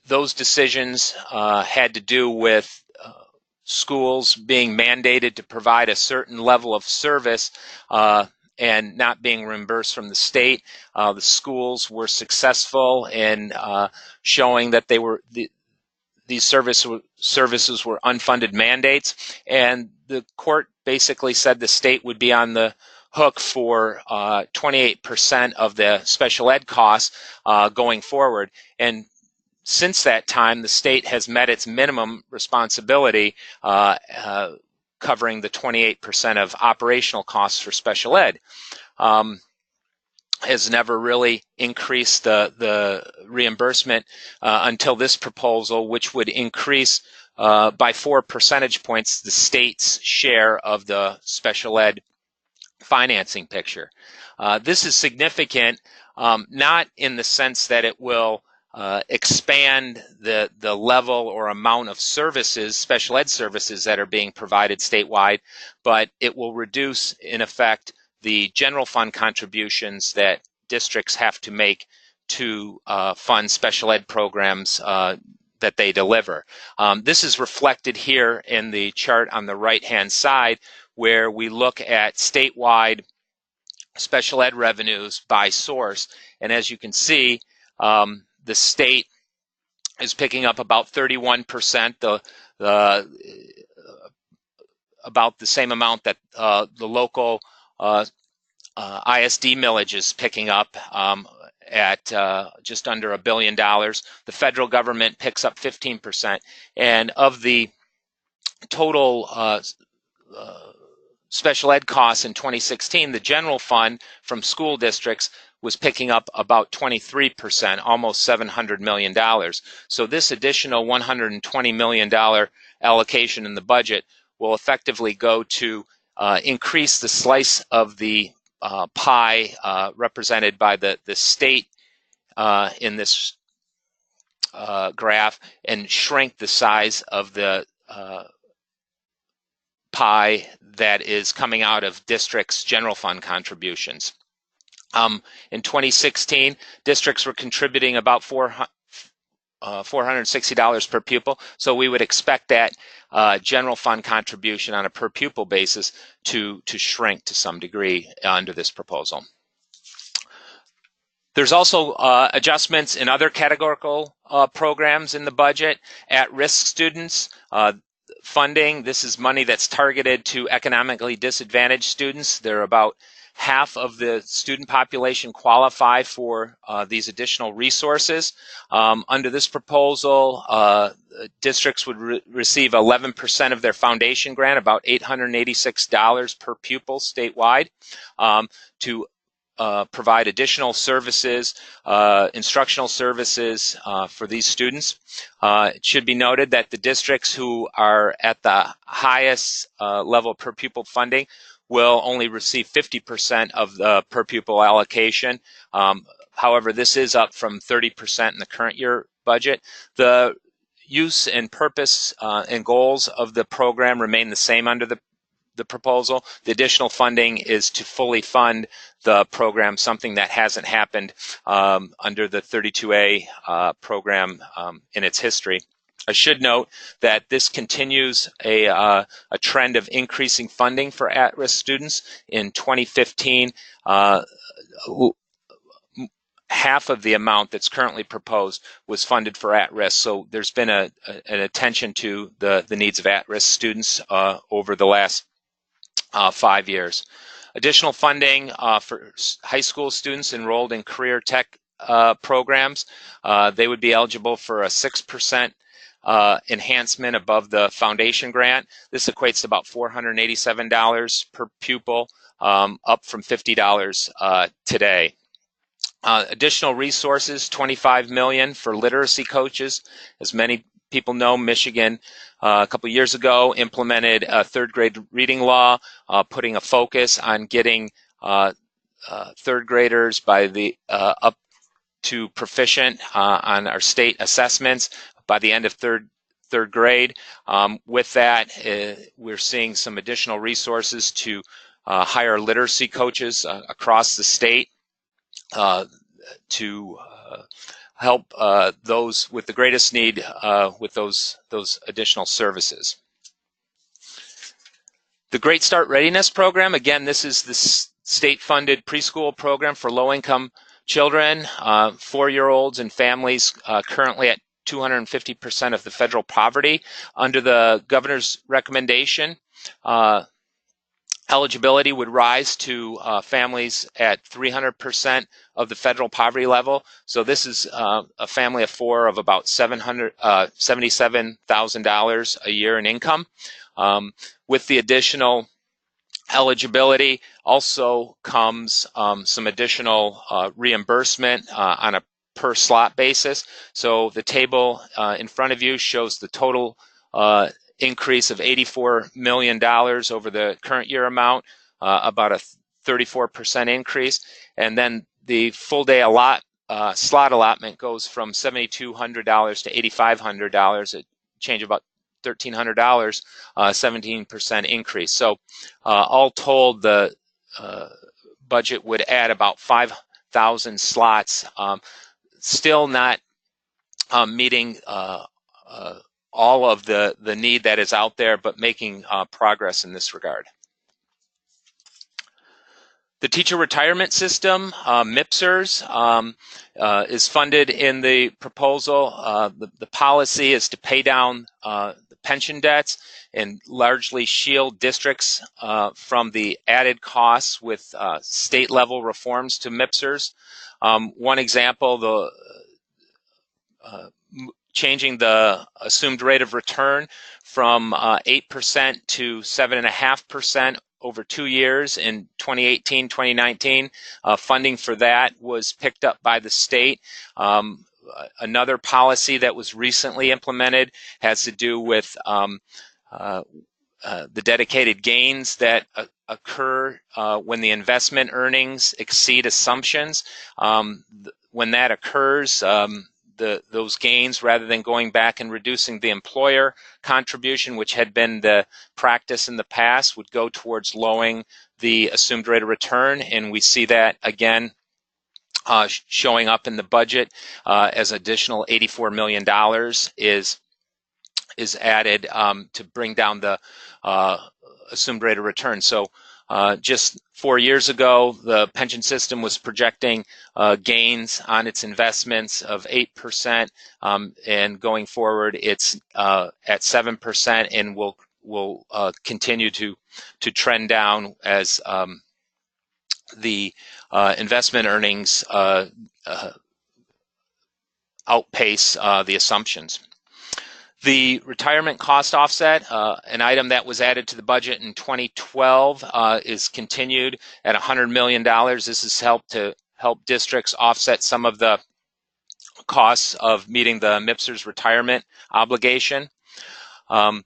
Speaker 1: Those decisions had to do with schools being mandated to provide a certain level of service and not being reimbursed from the state. The schools were successful in showing that these services were unfunded mandates, and the court basically said the state would be on the hook for 28% of the special ed costs going forward. And since that time, the state has met its minimum responsibility, covering the 28% of operational costs for special ed. Has never really increased the reimbursement until this proposal, which would increase by 4 percentage points the state's share of the special ed financing picture. This is significant, not in the sense that it will expand the level or amount of services, special ed services that are being provided statewide, but it will reduce, in effect, the general fund contributions that districts have to make to fund special ed programs that they deliver. This is reflected here in the chart on the right-hand side, where we look at statewide special ed revenues by source. And as you can see, the state is picking up about 31%, about the same amount that the local ISD millage is picking up at just under $1 billion. The federal government picks up 15%. And of the total special ed costs in 2016, the general fund from school districts was picking up about 23%, almost $700 million. So this additional $120 million allocation in the budget will effectively go to increase the slice of the pie represented by the state in this graph, and shrink the size of the pie that is coming out of districts' general fund contributions. In 2016, districts were contributing about $460 per pupil, so we would expect that general fund contribution on a per pupil basis to shrink to some degree under this proposal. There's also adjustments in other categorical programs in the budget. At-risk students funding, this is money that's targeted to economically disadvantaged students. There are about half of the student population qualify for these additional resources. Under this proposal, districts would receive 11% of their foundation grant, about $886 per pupil statewide, to provide additional services, instructional services for these students. It should be noted that the districts who are at the highest level per pupil funding will only receive 50% of the per pupil allocation. However, this is up from 30% in the current year budget. The use and purpose and goals of the program remain the same under the the proposal. The additional funding is to fully fund the program, something that hasn't happened under the 32A program in its history. I should note that this continues a trend of increasing funding for at-risk students. In 2015, half of the amount that's currently proposed was funded for at-risk. So there's been an attention to the needs of at-risk students over the last 5 years. Additional funding for high school students enrolled in career tech programs. They would be eligible for a 6% enhancement above the foundation grant. This equates to about $487 per pupil, up from $50 today. Additional resources, $25 million for literacy coaches. As many people know, Michigan a couple years ago implemented a third grade reading law, putting a focus on getting third graders by the up to proficient on our state assessments by the end of third grade. With that, we're seeing some additional resources to hire literacy coaches across the state to help those with the greatest need with those additional services. The Great Start Readiness Program, again, this is the state-funded preschool program for low-income children, 4-year-olds and families currently at 250% of the federal poverty. Under the governor's recommendation, eligibility would rise to families at 300% of the federal poverty level. So this is a family of 4 of about $77,000 a year in income. With the additional eligibility also comes some additional reimbursement on a per slot basis. So the table in front of you shows the total increase of $84 million over the current year amount, about a 34% increase. And then the full day slot allotment goes from $7,200 to $8,500, a change of about $1,300, 17% increase. So all told, the budget would add about 5,000 slots, still not meeting all of the need that is out there, but making progress in this regard. The teacher retirement system, MIPSers, is funded in the proposal. The policy is to pay down the pension debts and largely shield districts from the added costs with state level reforms to MIPSers. One example, changing the assumed rate of return from 8% to 7.5% over 2 years in 2018-2019. Funding for that was picked up by the state. Another policy that was recently implemented has to do with the dedicated gains that occur when the investment earnings exceed assumptions. When that occurs, those gains, rather than going back and reducing the employer contribution, which had been the practice in the past, would go towards lowering the assumed rate of return. And we see that again showing up in the budget as additional $84 million is added to bring down the assumed rate of return. So just 4 years ago, the pension system was projecting gains on its investments of 8%, and going forward, it's at 7%, and will continue to trend down as the investment earnings outpace the assumptions. The retirement cost offset, an item that was added to the budget in 2012, is continued at $100 million. This has helped to help districts offset some of the costs of meeting the MIPSers retirement obligation. The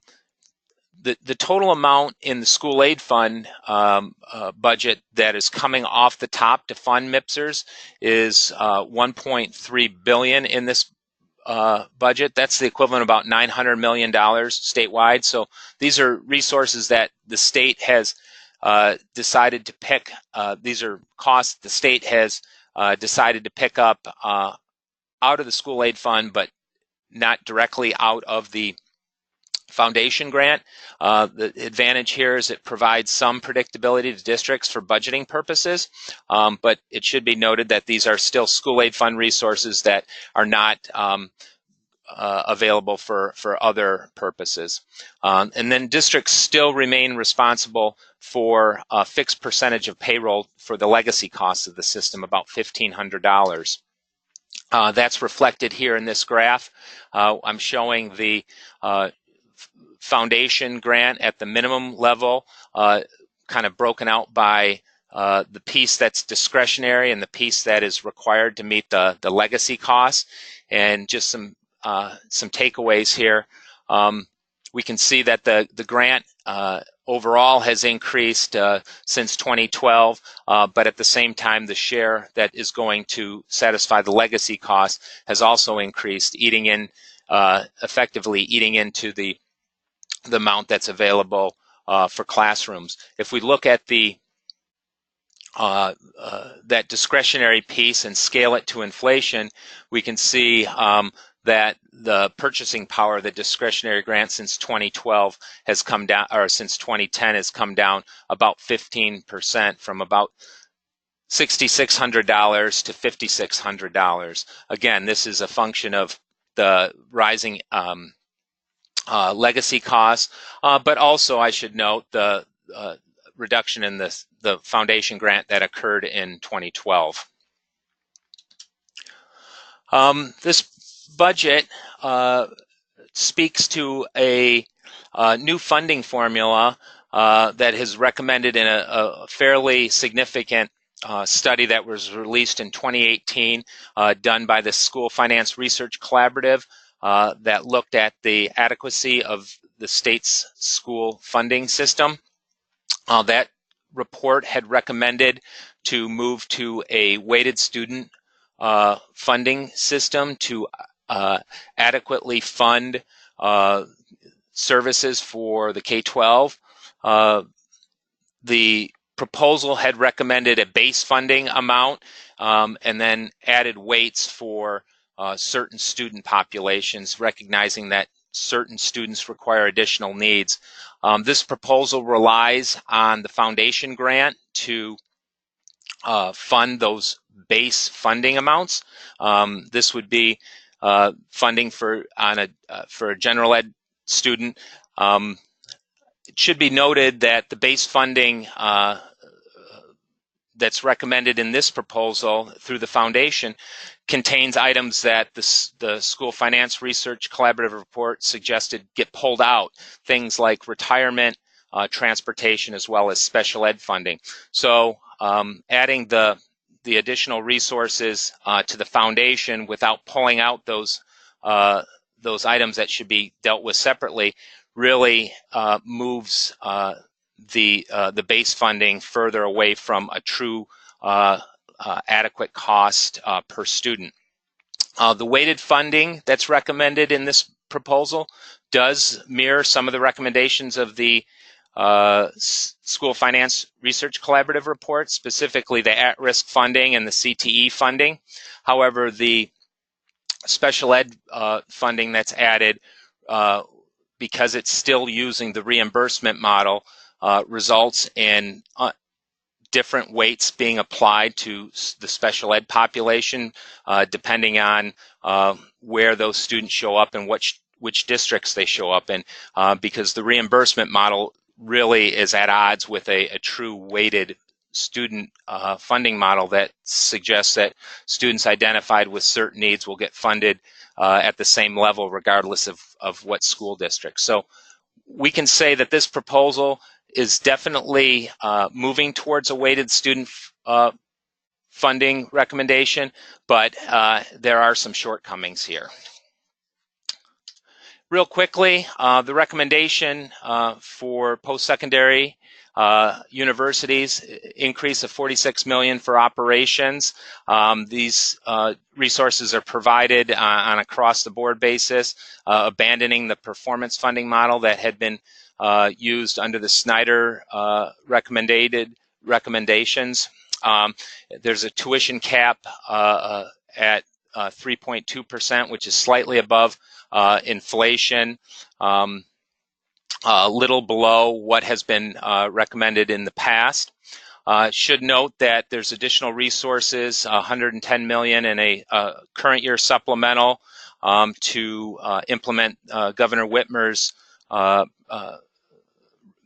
Speaker 1: total amount in the school aid fund budget that is coming off the top to fund MIPSers is $1.3 billion in this budget. That's the equivalent of about $900 million statewide. So these are resources that the state has decided to pick. These are costs the state has decided to pick up out of the school aid fund, but not directly out of the foundation grant. The advantage here is it provides some predictability to districts for budgeting purposes, but it should be noted that these are still school aid fund resources that are not available for other purposes. And then districts still remain responsible for a fixed percentage of payroll for the legacy costs of the system, about $1,500. That's reflected here in this graph. I'm showing the foundation grant at the minimum level, kind of broken out by the piece that's discretionary and the piece that is required to meet the legacy costs. And just some takeaways here. We can see that the grant overall has increased since 2012, but at the same time, the share that is going to satisfy the legacy cost has also increased, effectively eating into the amount that's available for classrooms. If we look at that discretionary piece and scale it to inflation, we can see that the purchasing power of the discretionary grant since 2012 has come down, or since 2010 has come down about 15%, from about $6,600 to $5,600. Again, this is a function of the rising legacy costs, but also I should note the reduction in the foundation grant that occurred in 2012. This budget speaks to a new funding formula that is recommended in a fairly significant study that was released in 2018, done by the School Finance Research Collaborative, that looked at the adequacy of the state's school funding system. That report had recommended to move to a weighted student funding system to adequately fund services for the K-12. The proposal had recommended a base funding amount and then added weights for certain student populations, recognizing that certain students require additional needs. This proposal relies on the foundation grant to fund those base funding amounts. This would be funding for a general ed student. It should be noted that the base funding that's recommended in this proposal through the foundation contains items that the School Finance Research Collaborative report suggested get pulled out, things like retirement, transportation, as well as special ed funding. So adding the additional resources to the foundation without pulling out those items that should be dealt with separately really moves the base funding further away from a true adequate cost per student. The weighted funding that's recommended in this proposal does mirror some of the recommendations of the School Finance Research Collaborative report, specifically the at-risk funding and the CTE funding. However, the special ed funding that's added, because it's still using the reimbursement model, results in different weights being applied to the special ed population, depending on where those students show up and which districts they show up in, because the reimbursement model really is at odds with a true weighted student funding model that suggests that students identified with certain needs will get funded at the same level regardless of what school district. So we can say that this proposal is definitely moving towards a weighted student funding recommendation, but there are some shortcomings here. Real quickly, the recommendation for post-secondary Universities, increase of $46 million for operations. These resources are provided on across-the-board basis, abandoning the performance funding model that had been used under the Snyder recommendations. There's a tuition cap at 3.2%, which is slightly above inflation. A little below what has been recommended in the past. Should note that there's additional resources, $110 million in a current year supplemental to implement Governor Whitmer's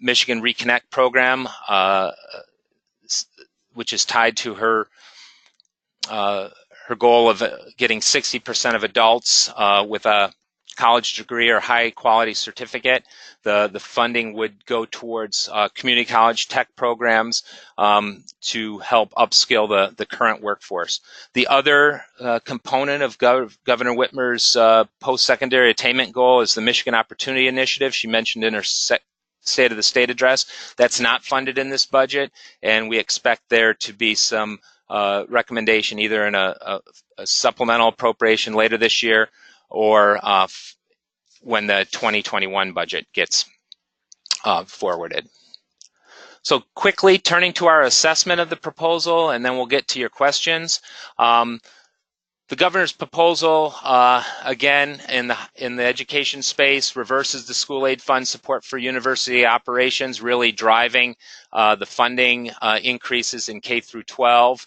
Speaker 1: Michigan Reconnect program, which is tied to her goal of getting 60% of adults with a college degree or high quality certificate. The funding would go towards community college tech programs to help upskill the current workforce. The other component of Governor Whitmer's post-secondary attainment goal is the Michigan Opportunity Initiative. She mentioned in her State of the State address. That's not funded in this budget, and we expect there to be some recommendation either in a supplemental appropriation later this year or when the 2021 budget gets forwarded. So quickly turning to our assessment of the proposal, and then we'll get to your questions. The governor's proposal, again, in the education space, reverses the school aid fund support for university operations, really driving the funding increases in K through 12.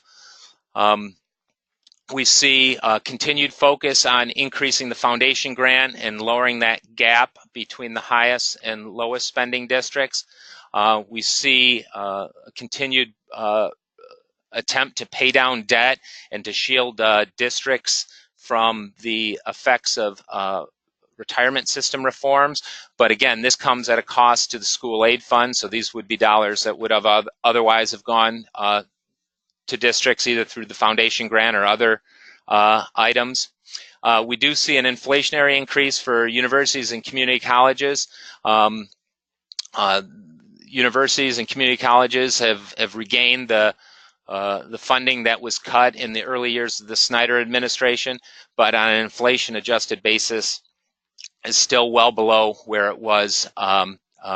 Speaker 1: We see continued focus on increasing the foundation grant and lowering that gap between the highest and lowest spending districts. We see a continued attempt to pay down debt and to shield districts from the effects of retirement system reforms. But again, this comes at a cost to the school aid fund, so these would be dollars that would have otherwise have gone to districts either through the foundation grant or other items. We do see an inflationary increase for universities and community colleges. Universities and community colleges have regained the funding that was cut in the early years of the Snyder administration, but on an inflation-adjusted basis is still well below where it was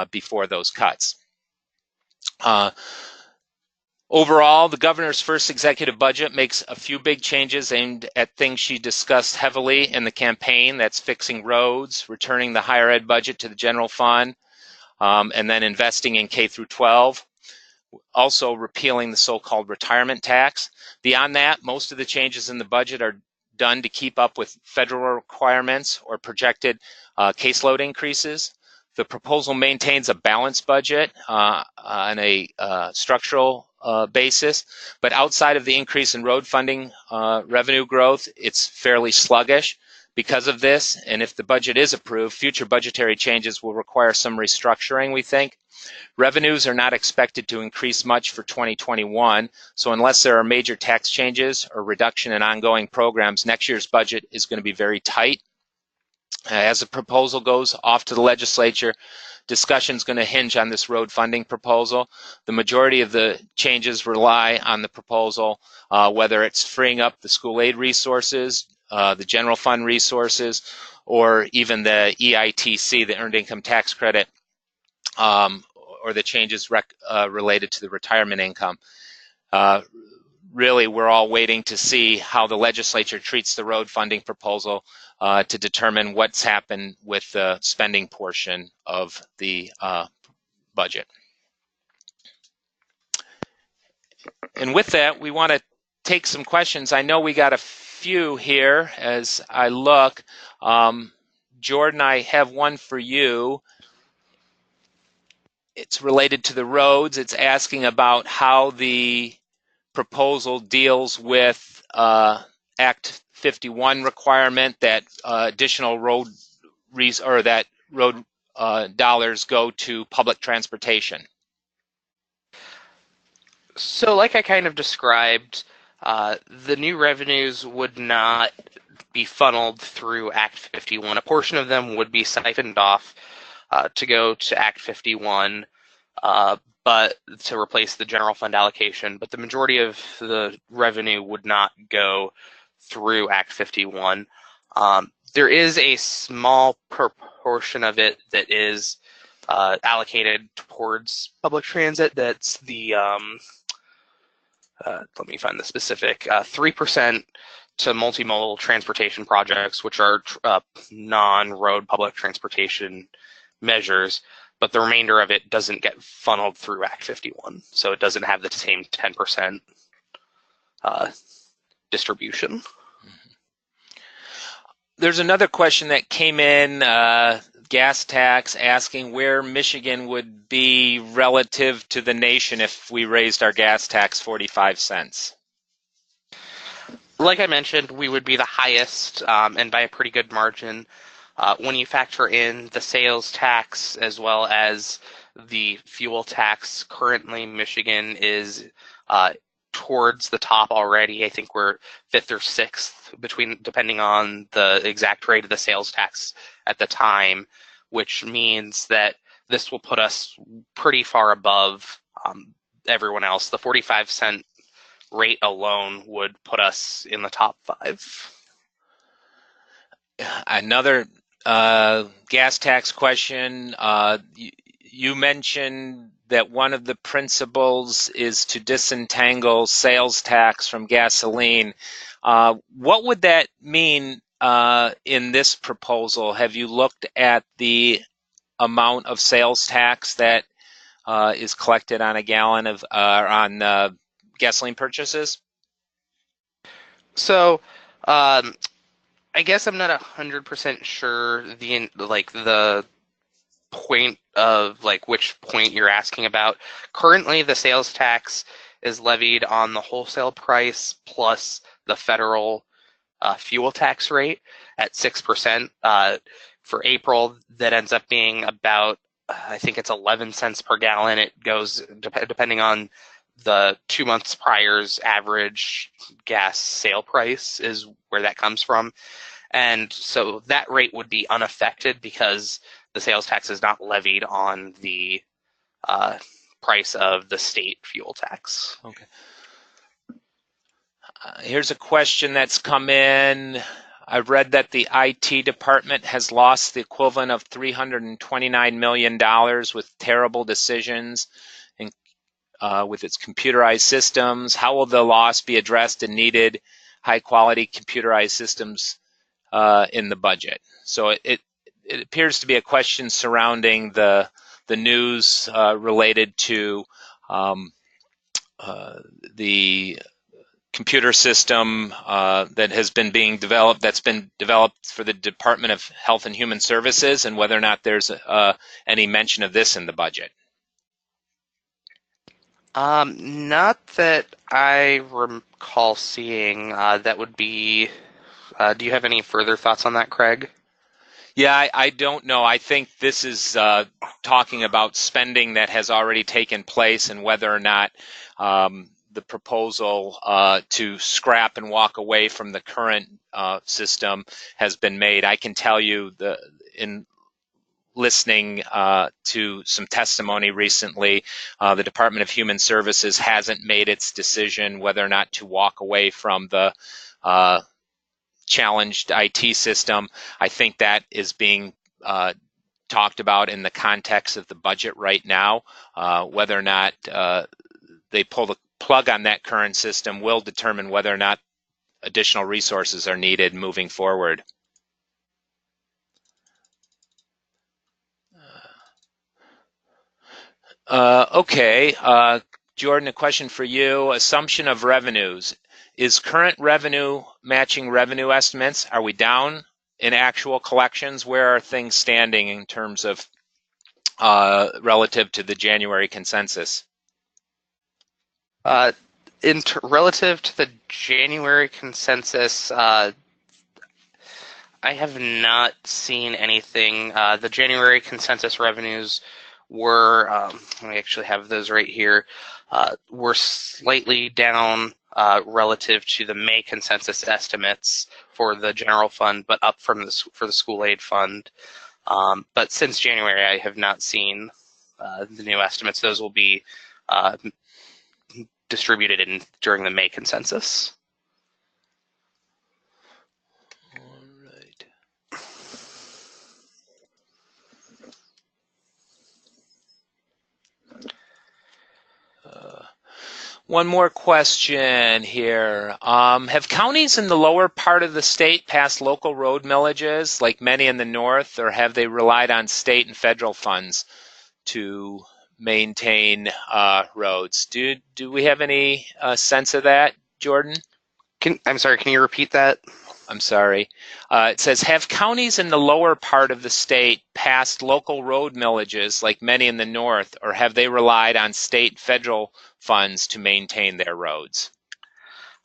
Speaker 1: before those cuts. Overall, the governor's first executive budget makes a few big changes aimed at things she discussed heavily in the campaign. That's fixing roads, returning the higher ed budget to the general fund, and then investing in K through 12. Also repealing the so-called retirement tax. Beyond that, most of the changes in the budget are done to keep up with federal requirements or projected caseload increases. The proposal maintains a balanced budget on a structural basis, but outside of the increase in road funding revenue growth, it's fairly sluggish because of this. And if the budget is approved, future budgetary changes will require some restructuring, we think. Revenues are not expected to increase much for 2021, so unless there are major tax changes or reduction in ongoing programs, next year's budget is going to be very tight. As the proposal goes off to the legislature, discussion is going to hinge on this road funding proposal. The majority of the changes rely on the proposal, whether it's freeing up the school aid resources, the general fund resources, or even the EITC, the Earned Income Tax Credit, or the changes related to the retirement income. Really, we're all waiting to see how the legislature treats the road funding proposal to determine what's happened with the spending portion of the budget. And with that, we want to take some questions. I know we got a few here as I look. Jordan, I have one for you. It's related to the roads. It's asking about how the proposal deals with Act 51 requirement that additional road dollars go to public transportation.
Speaker 2: So like I kind of described, the new revenues would not be funneled through Act 51. A portion of them would be siphoned off to go to Act 51, but to replace the general fund allocation, but the majority of the revenue would not go through Act 51. There is a small proportion of it that is allocated towards public transit. That's the, let me find the specific, 3% to multimodal transportation projects, which are non-road public transportation measures, but the remainder of it doesn't get funneled through Act 51, so it doesn't have the same 10% distribution.
Speaker 1: There's another question that came in, gas tax, asking where Michigan would be relative to the nation if we raised our gas tax 45 cents.
Speaker 2: Like I mentioned, we would be the highest, and by a pretty good margin. When you factor in the sales tax as well as the fuel tax, currently Michigan is towards the top already. I think we're 5th or 6th, depending on the exact rate of the sales tax at the time, which means that this will put us pretty far above everyone else. The 45-cent rate alone would put us in the top 5.
Speaker 1: Another gas tax question. You mentioned that one of the principles is to disentangle sales tax from gasoline. What would that mean in this proposal? Have you looked at the amount of sales tax that is collected on a gallon of on gasoline purchases?
Speaker 2: So, I guess I'm not 100% sure the point of which point you're asking about. Currently, the sales tax is levied on the wholesale price plus the federal fuel tax rate at 6%. For April, that ends up being about, I think it's 11 cents per gallon. It goes depending on the 2 months prior's average gas sale price is where that comes from. And so that rate would be unaffected because the sales tax is not levied on the price of the state fuel tax.
Speaker 1: Okay. Here's a question that's come in. I've read that the IT department has lost the equivalent of $329 million with terrible decisions and with its computerized systems. How will the loss be addressed and needed high-quality computerized systems in the budget? So it appears to be a question surrounding the news related to the computer system that's been developed for the Department of Health and Human Services, and whether or not there's any mention of this in the budget.
Speaker 2: Not that I recall seeing. That would be. Do you have any further thoughts on that, Craig?
Speaker 1: Yeah, I don't know. I think this is talking about spending that has already taken place and whether or not the proposal to scrap and walk away from the current system has been made. I can tell you in listening to some testimony recently, the Department of Human Services hasn't made its decision whether or not to walk away from the challenged IT system. I think that is being talked about in the context of the budget right now. Whether or not they pull the plug on that current system will determine whether or not additional resources are needed moving forward. Okay, Jordan, a question for you. Assumption of revenues. Is current revenue matching revenue estimates? Are we down in actual collections? Where are things standing in terms of relative to the January consensus?
Speaker 2: Relative to the January consensus, I have not seen anything. The January consensus revenues were, we actually have those right here, were slightly down relative to the May consensus estimates for the general fund, but up for the school aid fund. But since January, I have not seen the new estimates. Those will be distributed during the May consensus.
Speaker 1: All right. One more question here. Have counties in the lower part of the state passed local road millages like many in the north, or have they relied on state and federal funds to maintain roads? Do we have any sense of that, Jordan?
Speaker 2: I'm sorry, can you repeat that?
Speaker 1: I'm sorry. It says, have counties in the lower part of the state passed local road millages like many in the north, or have they relied on state federal funds to maintain their roads?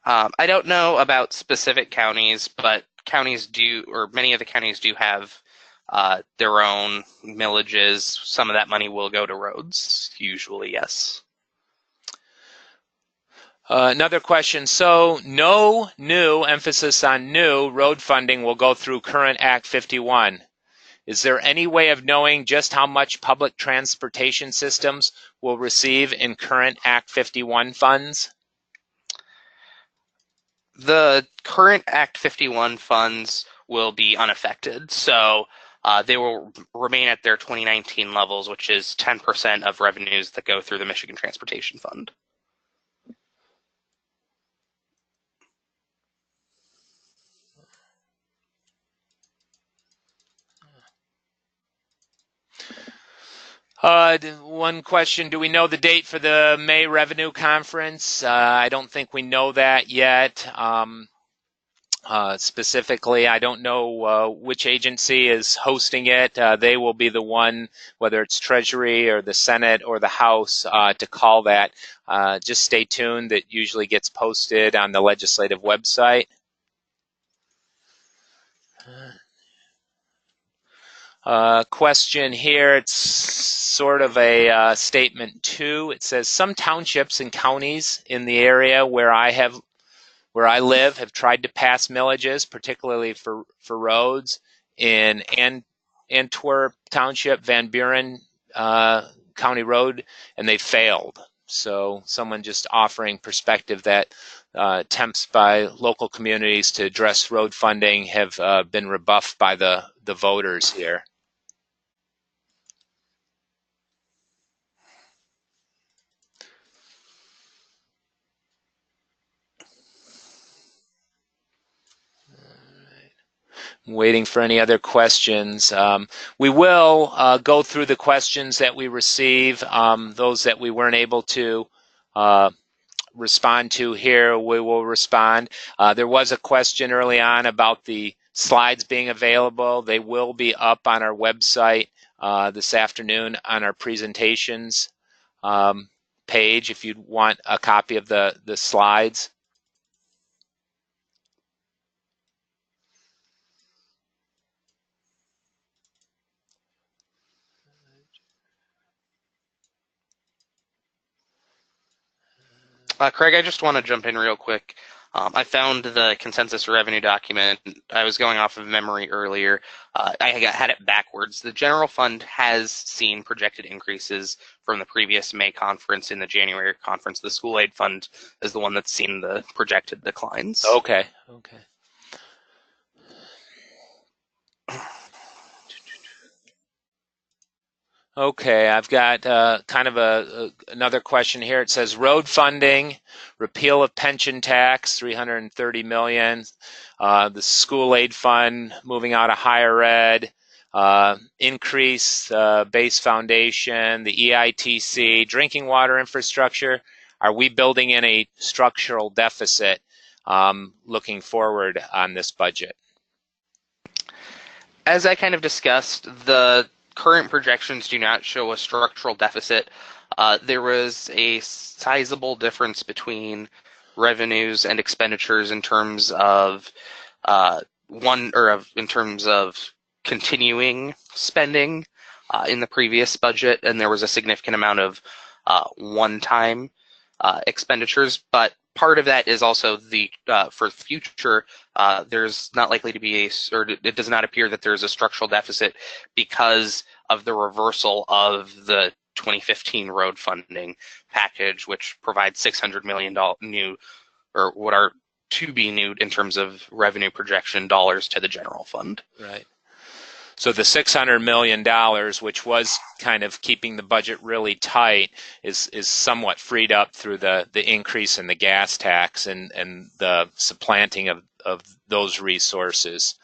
Speaker 2: I don't know about specific counties, but counties do, or many of the counties do have their own millages. Some of that money will go to roads, usually, yes.
Speaker 1: Another question. So no new, emphasis on new, road funding will go through current Act 51. Is there any way of knowing just how much public transportation systems will receive in current Act 51 funds?
Speaker 2: The current Act 51 funds will be unaffected, so they will remain at their 2019 levels, which is 10% of revenues that go through the Michigan Transportation Fund.
Speaker 1: One question, do we know the date for the May Revenue Conference? I don't think we know that yet. Specifically, I don't know which agency is hosting it. They will be the one, whether it's Treasury or the Senate or the House, to call that. Just stay tuned. It usually gets posted on the legislative website. Question here, it's sort of a statement too. It says, some townships and counties in the area where I live have tried to pass millages, particularly for roads in Antwerp Township, Van Buren County Road, and they failed. So someone just offering perspective that attempts by local communities to address road funding have been rebuffed by the voters here. Waiting for any other questions. We will go through the questions that we receive, those that we weren't able to respond to here, we will respond. There was a question early on about the slides being available. They will be up on our website this afternoon on our presentations page if you'd want a copy of the slides.
Speaker 2: Craig, I just want to jump in real quick. I found the consensus revenue document. I was going off of memory earlier. I had it backwards. The general fund has seen projected increases from the previous May conference in the January conference. The school aid fund is the one that's seen the projected declines.
Speaker 1: Okay. Okay, I've got kind of another question here. It says road funding, repeal of pension tax, $330 million, the school aid fund moving out of higher ed, increase base foundation, the EITC, drinking water infrastructure. Are we building in a structural deficit looking forward on this budget?
Speaker 2: As I kind of discussed, the current projections do not show a structural deficit. There was a sizable difference between revenues and expenditures in terms of in terms of continuing spending in the previous budget, and there was a significant amount of one-time expenditures. But part of that is also the for future. There's not likely to be it does not appear that there's a structural deficit because of the reversal of the 2015 road funding package, which provides $600 million new, or what are to be new in terms of revenue projection dollars to the general fund.
Speaker 1: Right. So the $600 million, which was kind of keeping the budget really tight, is somewhat freed up through the increase in the gas tax and the supplanting of those resources.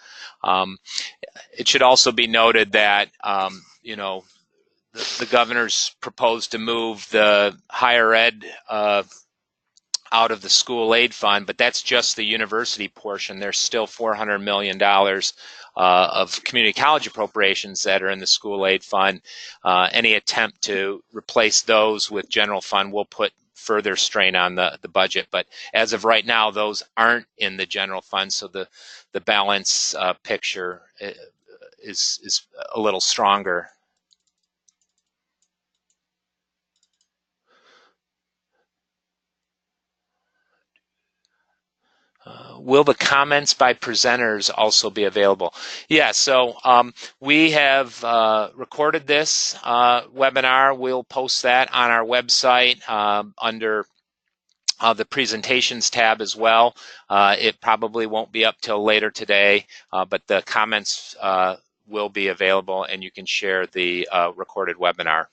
Speaker 1: It should also be noted that the governor's proposed to move the higher ed out of the school aid fund, but that's just the university portion. There's still $400 million of community college appropriations that are in the school aid fund. Any attempt to replace those with general fund will put further strain on the budget. But as of right now, those aren't in the general fund, so the balance picture is a little stronger. Will the comments by presenters also be available? Yeah, so we have recorded this webinar. We'll post that on our website under the presentations tab as well. It probably won't be up till later today, but the comments will be available and you can share the recorded webinar.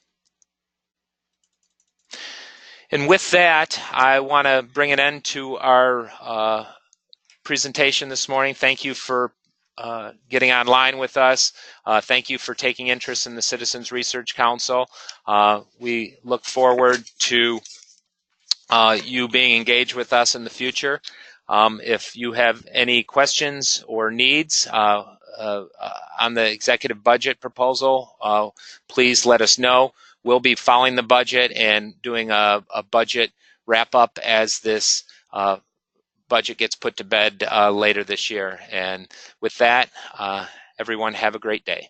Speaker 1: And with that, I want to bring an end to our presentation this morning. Thank you for getting online with us. Thank you for taking interest in the Citizens Research Council. We look forward to you being engaged with us in the future. If you have any questions or needs on the executive budget proposal, please let us know. We'll be following the budget and doing a budget wrap-up as this budget gets put to bed later this year. And with that, everyone have a great day.